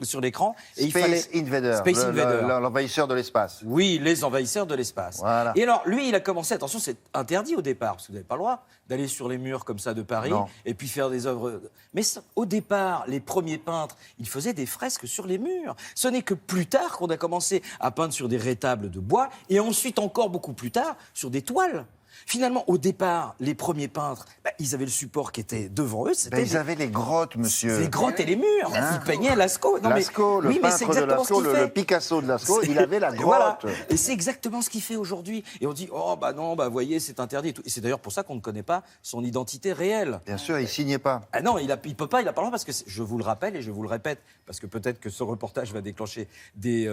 Speaker 12: sur l'écran.
Speaker 2: Space Invader, l'envahisseur de l'espace.
Speaker 12: Oui, les envahisseurs de l'espace.
Speaker 2: Voilà.
Speaker 12: Et alors, lui, il a commencé, attention, c'est interdit au départ, parce que vous n'avez pas le droit d'aller sur les murs comme ça de Paris et puis faire des œuvres. Mais au départ, les premiers peintres, ils faisaient des fresques sur les murs. Ce n'est que plus tard qu'on a commencé à peindre sur des rétables de bois et ensuite encore beaucoup plus tard sur des toiles. Finalement, au départ, les premiers peintres, ils avaient le support qui était devant eux.
Speaker 2: Ils avaient les grottes, monsieur.
Speaker 12: Les grottes et les murs. Ils peignaient Lascaux.
Speaker 2: Lascaux, le peintre de Lascaux, le Picasso de Lascaux, il avait la grotte.
Speaker 12: Voilà. Et c'est exactement ce qu'il fait aujourd'hui. Et on dit, oh, bah non, bah voyez, c'est interdit. Et, tout. Et c'est d'ailleurs pour ça qu'on ne connaît pas son identité réelle.
Speaker 2: Bien sûr, il ne signait pas.
Speaker 12: Ah non, il ne peut pas, il n'a pas le droit parce que, je vous le rappelle et je vous le répète, parce que peut-être que ce reportage va déclencher des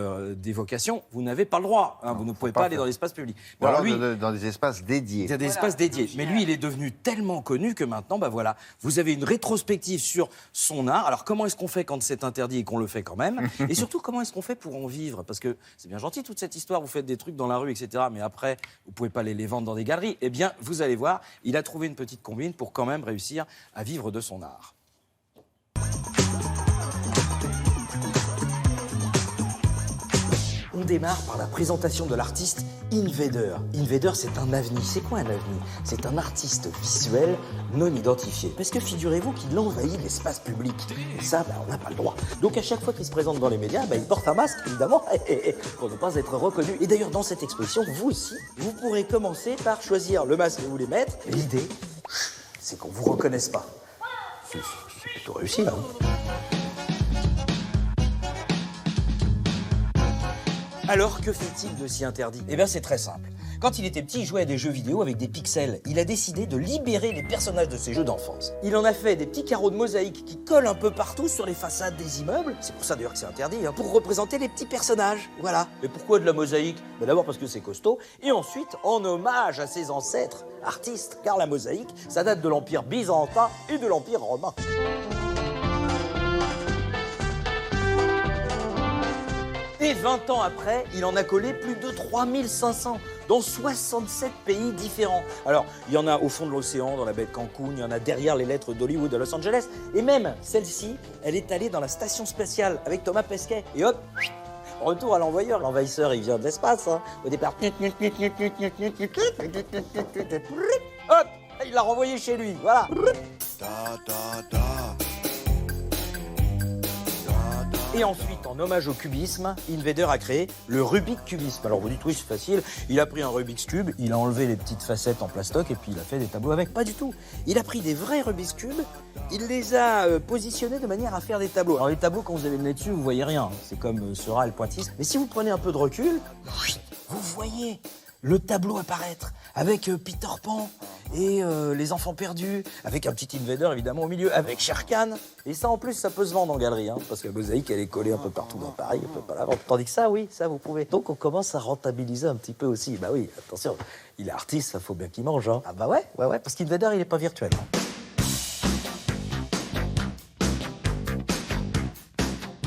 Speaker 12: vocations, vous n'avez pas le droit. Hein, vous ne pouvez pas aller dans l'espace public.
Speaker 2: Ou alors dans des espaces dédiés.
Speaker 12: Il y a des espaces dédiés. Mais lui, il est devenu tellement connu que maintenant, bah voilà, vous avez une rétrospective sur son art. Alors, comment est-ce qu'on fait quand c'est interdit et qu'on le fait quand même? Et surtout, comment est-ce qu'on fait pour en vivre? Parce que c'est bien gentil toute cette histoire, vous faites des trucs dans la rue, etc. Mais après, vous pouvez pas les vendre dans des galeries. Eh bien, vous allez voir, il a trouvé une petite combine pour quand même réussir à vivre de son art. On démarre par la présentation de l'artiste Invader. Invader, c'est un ovni. C'est quoi un ovni? C'est un artiste visuel non identifié. Parce que figurez-vous qu'il envahit l'espace public. Et ça, on n'a pas le droit. Donc à chaque fois qu'il se présente dans les médias, il porte un masque, évidemment, pour ne pas être reconnu. Et d'ailleurs, dans cette exposition, vous aussi, vous pourrez commencer par choisir le masque que vous voulez mettre. L'idée, c'est qu'on ne vous reconnaisse pas. C'est plutôt réussi, là. Alors, que fait-il de si interdit? Eh bien, c'est très simple.
Speaker 8: Quand il était petit, il jouait à des jeux vidéo avec des pixels. Il a décidé de libérer les personnages de ses jeux d'enfance. Il en a fait des petits carreaux de mosaïque qui collent un peu partout sur les façades des immeubles. C'est pour ça d'ailleurs que c'est interdit, hein, pour représenter les petits personnages. Voilà. Et pourquoi de la mosaïque? D'abord parce que c'est costaud, et ensuite en hommage à ses ancêtres artistes, car la mosaïque, ça date de l'Empire byzantin et de l'Empire romain. Et 20 ans après, il en a collé plus de 3500 dans 67 pays différents. Alors, il y en a au fond de l'océan, dans la baie de Cancun, il y en a derrière les lettres d'Hollywood à Los Angeles, et même celle-ci, elle est allée dans la station spatiale avec Thomas Pesquet. Et hop, retour à l'envoyeur. L'envahisseur, il vient de l'espace, hein. Au départ. Hop, il l'a renvoyé chez lui, voilà. Et ensuite, en hommage au cubisme, Invader a créé le Rubik's Cubisme. Alors vous dites, oui, c'est facile, il a pris un Rubik's Cube, il a enlevé les petites facettes en plastoc et puis il a fait des tableaux avec. Pas du tout. Il a pris des vrais Rubik's Cube, il les a positionnés de manière à faire des tableaux. Alors les tableaux, quand vous avez le nez dessus, vous voyez rien. C'est comme Seurat et le pointilliste. Mais si vous prenez un peu de recul, vous voyez le tableau apparaître avec Peter Pan et les enfants perdus, avec un petit Invader évidemment au milieu, avec Shere Khan. Et ça en plus, ça peut se vendre en galerie, hein, parce que la mosaïque, elle est collée un peu partout dans Paris, on peut pas la vendre. Tandis que ça, oui, ça vous pouvez. Donc on commence à rentabiliser un petit peu aussi. Bah oui, attention, il est artiste, ça faut bien qu'il mange. Hein. Ah bah ouais, parce qu'Invader, il est pas virtuel.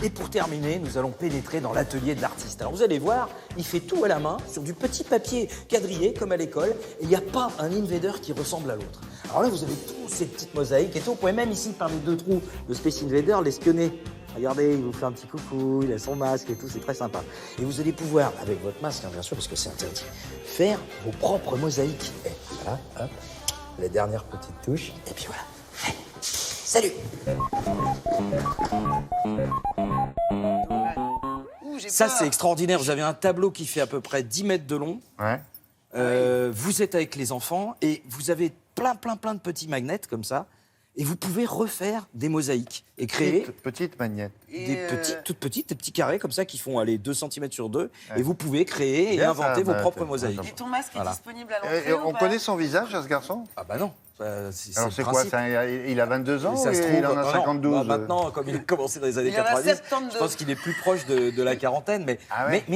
Speaker 8: Et pour terminer, nous allons pénétrer dans l'atelier de l'artiste. Alors vous allez voir, il fait tout à la main, sur du petit papier quadrillé, comme à l'école, et il n'y a pas un Invader qui ressemble à l'autre. Alors là, vous avez tous ces petites mosaïques et tout. Vous pouvez même ici, par les deux trous de Space Invader, l'espionner. Regardez, il vous fait un petit coucou, il a son masque et tout, c'est très sympa. Et vous allez pouvoir, avec votre masque, hein, bien sûr, parce que c'est interdit, faire vos propres mosaïques. Et voilà, hop, les dernières petites touches, et puis voilà. Salut! Ça, c'est extraordinaire. Vous avez un tableau qui fait à peu près 10 mètres de long.
Speaker 2: Ouais.
Speaker 8: Vous êtes avec les enfants et vous avez plein de petits magnets comme ça. Et vous pouvez refaire des mosaïques et créer...
Speaker 2: Petites magnettes.
Speaker 8: Toutes petites, des petits carrés comme ça qui font aller 2 cm sur 2. Ouais. Et vous pouvez créer et inventer vos propres mosaïques.
Speaker 4: Et ton masque est disponible à l'entrée
Speaker 2: on connaît son visage à ce garçon?
Speaker 8: Ah bah non.
Speaker 2: Alors c'est quoi ça, il a 22 ans ou il en a 52?
Speaker 8: Bah maintenant, comme il a commencé dans les années 90, je pense qu'il est plus proche de la quarantaine. Mais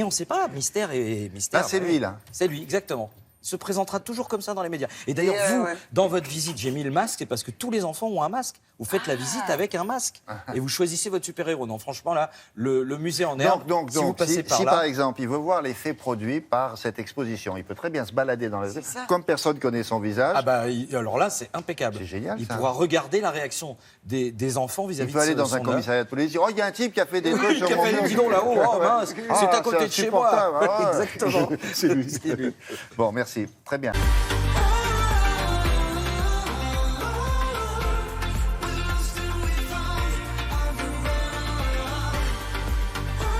Speaker 8: on ne sait pas, mystère et mystère.
Speaker 2: Ah, c'est lui, là.
Speaker 8: C'est lui, exactement. Il se présentera toujours comme ça dans les médias. Et d'ailleurs, dans votre visite, j'ai mis le masque, c'est parce que tous les enfants ont un masque. Vous faites la visite avec un masque. Et vous choisissez votre super-héros. Non, franchement, là, le musée en herbe, si vous passez par là...
Speaker 2: Si, par exemple, il veut voir l'effet produit par cette exposition, il peut très bien se balader dans les... Comme personne ne connaît son visage...
Speaker 8: Ah bah, alors là, c'est impeccable.
Speaker 2: C'est génial,
Speaker 8: il pourra regarder la réaction des enfants vis-à-vis de son...
Speaker 2: Il peut aller dans un commissariat de police et dire « Oh, il y a un type qui a fait des trucs sur mon... »
Speaker 8: qui a fait le bidon là-haut, oh mince, c'est à côté de chez moi. Exactement.
Speaker 2: C'est lui. Bon, merci. Très bien.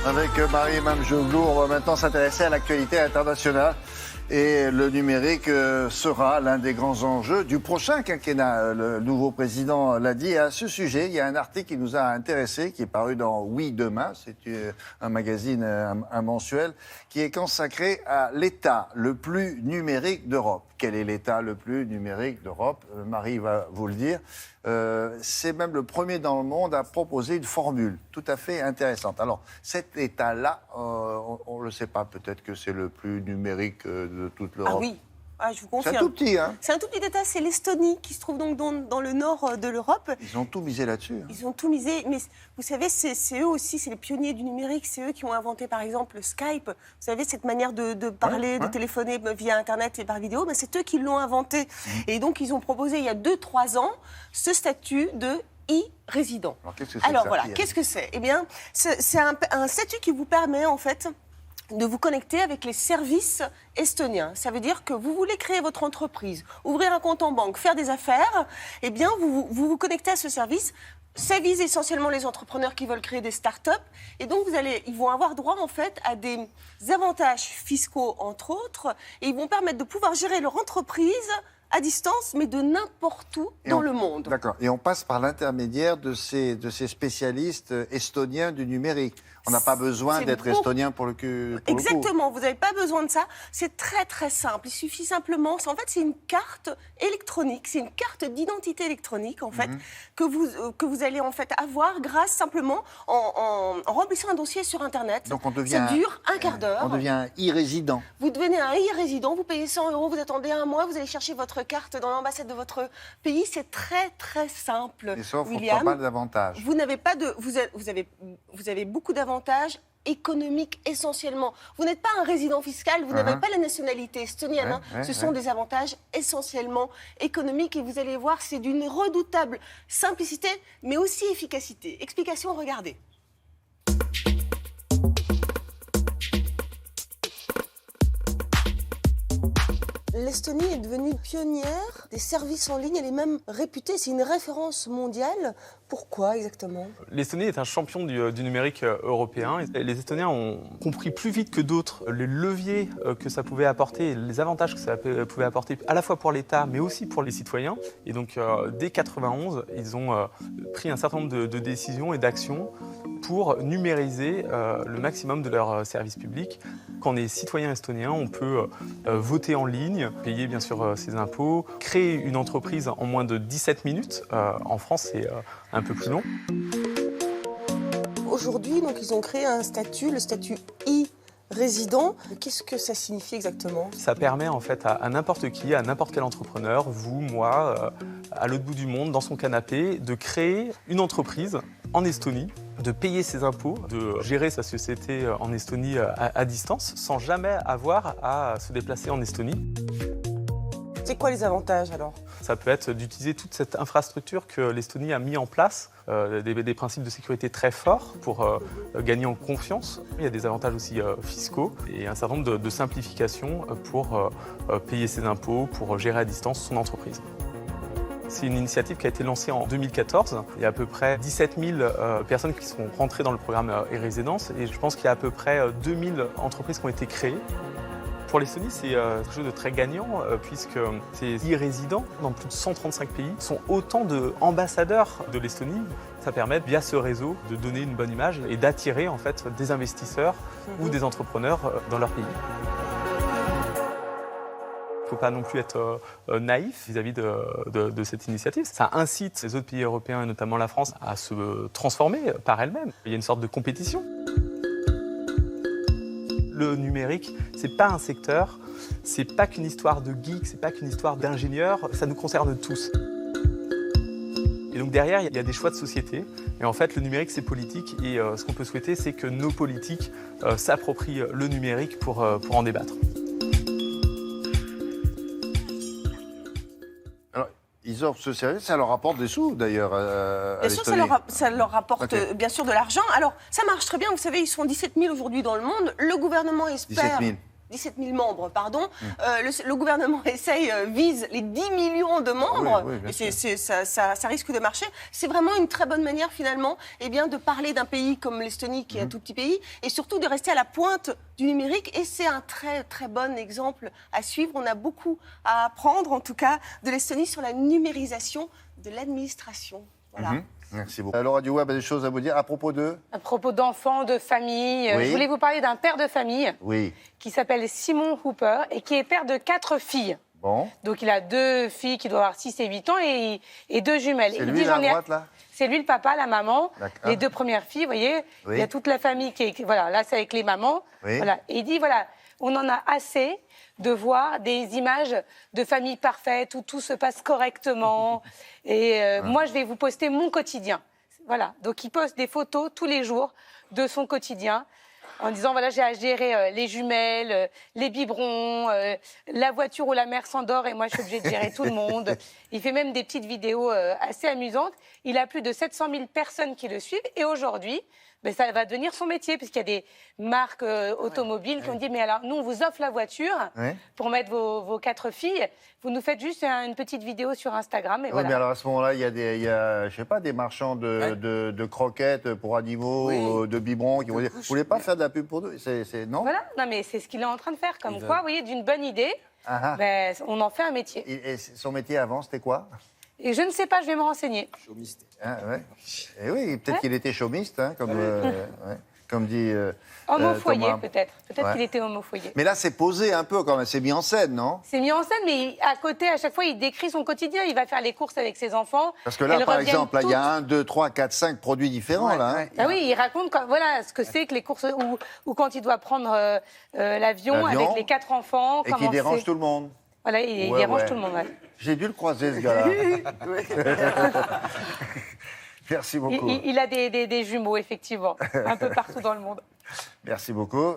Speaker 2: Avec Marie-Emmanuelle Joglou, on va maintenant s'intéresser à l'actualité internationale. Et le numérique sera l'un des grands enjeux du prochain quinquennat. Le nouveau président l'a dit. Et à ce sujet, il y a un article qui nous a intéressés, qui est paru dans Oui Demain. C'est un magazine, un mensuel, qui est consacré à l'État le plus numérique d'Europe. Quel est l'État le plus numérique d'Europe? Marie va vous le dire. C'est même le premier dans le monde à proposer une formule tout à fait intéressante. Alors, cet État-là, on ne le sait pas, peut-être que c'est le plus numérique de toute l'Europe.
Speaker 11: Ah oui, je vous confirme.
Speaker 2: C'est un tout petit, hein?
Speaker 11: C'est un tout petit État, c'est l'Estonie, qui se trouve donc dans le nord de l'Europe.
Speaker 2: Ils ont tout misé là-dessus. Hein.
Speaker 11: Ils ont tout misé, mais vous savez, c'est eux aussi, c'est les pionniers du numérique, c'est eux qui ont inventé par exemple le Skype. Vous savez, cette manière de parler, de téléphoner via Internet et par vidéo, c'est eux qui l'ont inventé. Et donc, ils ont proposé il y a 2-3 ans ce statut de e-résident. Alors voilà, qu'est-ce que c'est? Eh bien, c'est un statut qui vous permet en fait de vous connecter avec les services estoniens. Ça veut dire que vous voulez créer votre entreprise, ouvrir un compte en banque, faire des affaires, eh bien vous vous connectez à ce service. Ça vise essentiellement les entrepreneurs qui veulent créer des start-up. Et donc, ils vont avoir droit, en fait, à des avantages fiscaux, entre autres. Et ils vont permettre de pouvoir gérer leur entreprise à distance, mais de n'importe où dans le monde.
Speaker 2: D'accord. Et on passe par l'intermédiaire de ces spécialistes estoniens du numérique. On n'a pas besoin d'être estonien pour le coup.
Speaker 11: Exactement, vous n'avez pas besoin de ça. C'est très très simple. Il suffit simplement, en fait, c'est une carte électronique, c'est une carte d'identité électronique en fait que vous allez en fait avoir grâce simplement en remplissant un dossier sur Internet.
Speaker 2: Donc on devient,
Speaker 11: ça dure un quart d'heure.
Speaker 2: On devient un e-résident.
Speaker 11: Vous devenez un e-résident, vous payez 100 €, vous attendez un mois, vous allez chercher votre carte dans l'ambassade de votre pays. C'est très très simple.
Speaker 2: Et sauf
Speaker 11: William,
Speaker 2: on n'a pas d'avantages.
Speaker 11: Vous n'avez pas de, vous avez beaucoup d'avantages économiques essentiellement. Vous n'êtes pas un résident fiscal, vous n'avez pas la nationalité estonienne. Ce sont des avantages essentiellement économiques et vous allez voir, c'est d'une redoutable simplicité, mais aussi efficacité. Explication, regardez. L'Estonie est devenue pionnière des services en ligne. Elle est même réputée, c'est une référence mondiale. Pourquoi exactement?
Speaker 7: L'Estonie est un champion du numérique européen. Les Estoniens ont compris plus vite que d'autres les leviers que ça pouvait apporter, les avantages que ça pouvait apporter à la fois pour l'État, mais aussi pour les citoyens. Et donc, dès 1991, ils ont pris un certain nombre de décisions et d'actions pour numériser le maximum de leurs services publics. Quand on est citoyen estonien, on peut voter en ligne, payer bien sûr ses impôts, créer une entreprise en moins de 17 minutes. En France, c'est un peu plus long.
Speaker 11: Aujourd'hui, donc, ils ont créé un statut, le statut e-résident. Qu'est-ce que ça signifie exactement?
Speaker 7: Ça permet en fait à n'importe qui, à n'importe quel entrepreneur, vous, moi, à l'autre bout du monde, dans son canapé, de créer une entreprise en Estonie, de payer ses impôts, de gérer sa société en Estonie à distance, sans jamais avoir à se déplacer en Estonie.
Speaker 11: C'est quoi les avantages alors?
Speaker 7: Ça peut être d'utiliser toute cette infrastructure que l'Estonie a mis en place, des principes de sécurité très forts pour gagner en confiance. Il y a des avantages aussi fiscaux et un certain nombre de simplifications pour payer ses impôts, pour gérer à distance son entreprise. C'est une initiative qui a été lancée en 2014. Il y a à peu près 17 000 personnes qui sont rentrées dans le programme e-résidence et je pense qu'il y a à peu près 2000 entreprises qui ont été créées. Pour l'Estonie, c'est quelque chose de très gagnant puisque ces e-résidents dans plus de 135 pays sont autant d'ambassadeurs de l'Estonie. Ça permet, via ce réseau, de donner une bonne image et d'attirer en fait des investisseurs ou des entrepreneurs dans leur pays. Il ne faut pas non plus être naïf vis-à-vis de cette initiative. Ça incite les autres pays européens, et notamment la France, à se transformer par elles-mêmes. Il y a une sorte de compétition. Le numérique, c'est pas un secteur, c'est pas qu'une histoire de geeks, c'est pas qu'une histoire d'ingénieurs, ça nous concerne tous. Et donc derrière, il y a des choix de société. Et en fait, le numérique, c'est politique. Et ce qu'on peut souhaiter, c'est que nos politiques s'approprient le numérique pour en débattre.
Speaker 2: Ils offrent ce service, ça leur rapporte des sous d'ailleurs à
Speaker 11: Bien sûr, ça leur rapporte bien sûr de l'argent. Alors, ça marche très bien. Vous savez, ils sont 17 000 aujourd'hui dans le monde. Le gouvernement espère... 17 000 membres, pardon. Le gouvernement vise les 10 millions de membres.
Speaker 2: Oui,
Speaker 11: et ça risque de marcher. C'est vraiment une très bonne manière, finalement, de parler d'un pays comme l'Estonie, qui est un tout petit pays, et surtout de rester à la pointe du numérique. Et c'est un très, très bon exemple à suivre. On a beaucoup à apprendre, en tout cas, de l'Estonie sur la numérisation de l'administration. Voilà.
Speaker 2: Merci beaucoup. Laura du Web a des choses à vous dire à propos de...
Speaker 19: À propos d'enfants, de famille. Je voulais vous parler d'un père de famille qui s'appelle Simon Hooper et qui est père de 4 filles.
Speaker 2: Bon.
Speaker 19: Donc il a 2 filles qui doivent avoir 6 et 8 ans et 2 jumelles.
Speaker 2: C'est lui à droite, là?
Speaker 19: C'est lui le papa, la maman, les 2 premières filles, vous voyez. Il y a toute la famille qui est... Voilà, là c'est avec les mamans. Voilà. Et il dit, voilà, on en a assez de voir des images de familles parfaites où tout se passe correctement. Et moi, je vais vous poster mon quotidien. Voilà. Donc, il poste des photos tous les jours de son quotidien en disant, voilà, j'ai à gérer les jumelles, les biberons, la voiture où la mère s'endort et moi, je suis obligée de gérer tout le monde. Il fait même des petites vidéos assez amusantes. Il a plus de 700 000 personnes qui le suivent. Et aujourd'hui, ça va devenir son métier, puisqu'il y a des marques automobiles qui ont dit, mais alors, nous, on vous offre la voiture pour mettre vos 4 filles. Vous nous faites juste une petite vidéo sur Instagram. Et voilà.
Speaker 2: Mais alors, à ce moment-là, il y a, je sais pas, des marchands de croquettes pour animaux, de biberons qui vont dire, vous voulez pas faire de la pub pour nous? Non?
Speaker 19: Voilà, non, mais c'est ce qu'il est en train de faire. Comme quoi, vous voyez, d'une bonne idée, Ben, on en fait un métier.
Speaker 2: Et son métier avant, c'était quoi?
Speaker 19: Et je ne sais pas, je vais me renseigner.
Speaker 12: Chômiste.
Speaker 2: Ah, ouais. Et oui, peut-être qu'il était chômiste, hein, comme dit.
Speaker 19: Homme au foyer,
Speaker 2: Thomas.
Speaker 19: peut-être. Peut-être
Speaker 2: Ouais.
Speaker 19: qu'il était homme au foyer.
Speaker 2: Mais là, c'est posé un peu quand même, c'est mis en scène, non?
Speaker 19: C'est mis en scène, mais à côté, à chaque fois, il décrit son quotidien. Il va faire les courses avec ses enfants.
Speaker 2: Parce que là,
Speaker 19: Elles
Speaker 2: par
Speaker 19: reviennent
Speaker 2: exemple, là, il y a
Speaker 19: toutes.
Speaker 2: 1, 2, 3, 4, 5 produits différents, là. Hein.
Speaker 19: Ah oui, il raconte voilà, ce que c'est que les courses, ou quand il doit prendre l'avion avec les 4 enfants.
Speaker 2: Et qui dérange tout le monde.
Speaker 19: Voilà, il
Speaker 2: Ouais,
Speaker 19: dérange
Speaker 2: ouais.
Speaker 19: tout le monde. Ouais.
Speaker 2: J'ai dû le croiser, ce gars-là. Merci beaucoup.
Speaker 19: Il a des jumeaux, effectivement, un peu partout dans le monde.
Speaker 2: Merci beaucoup.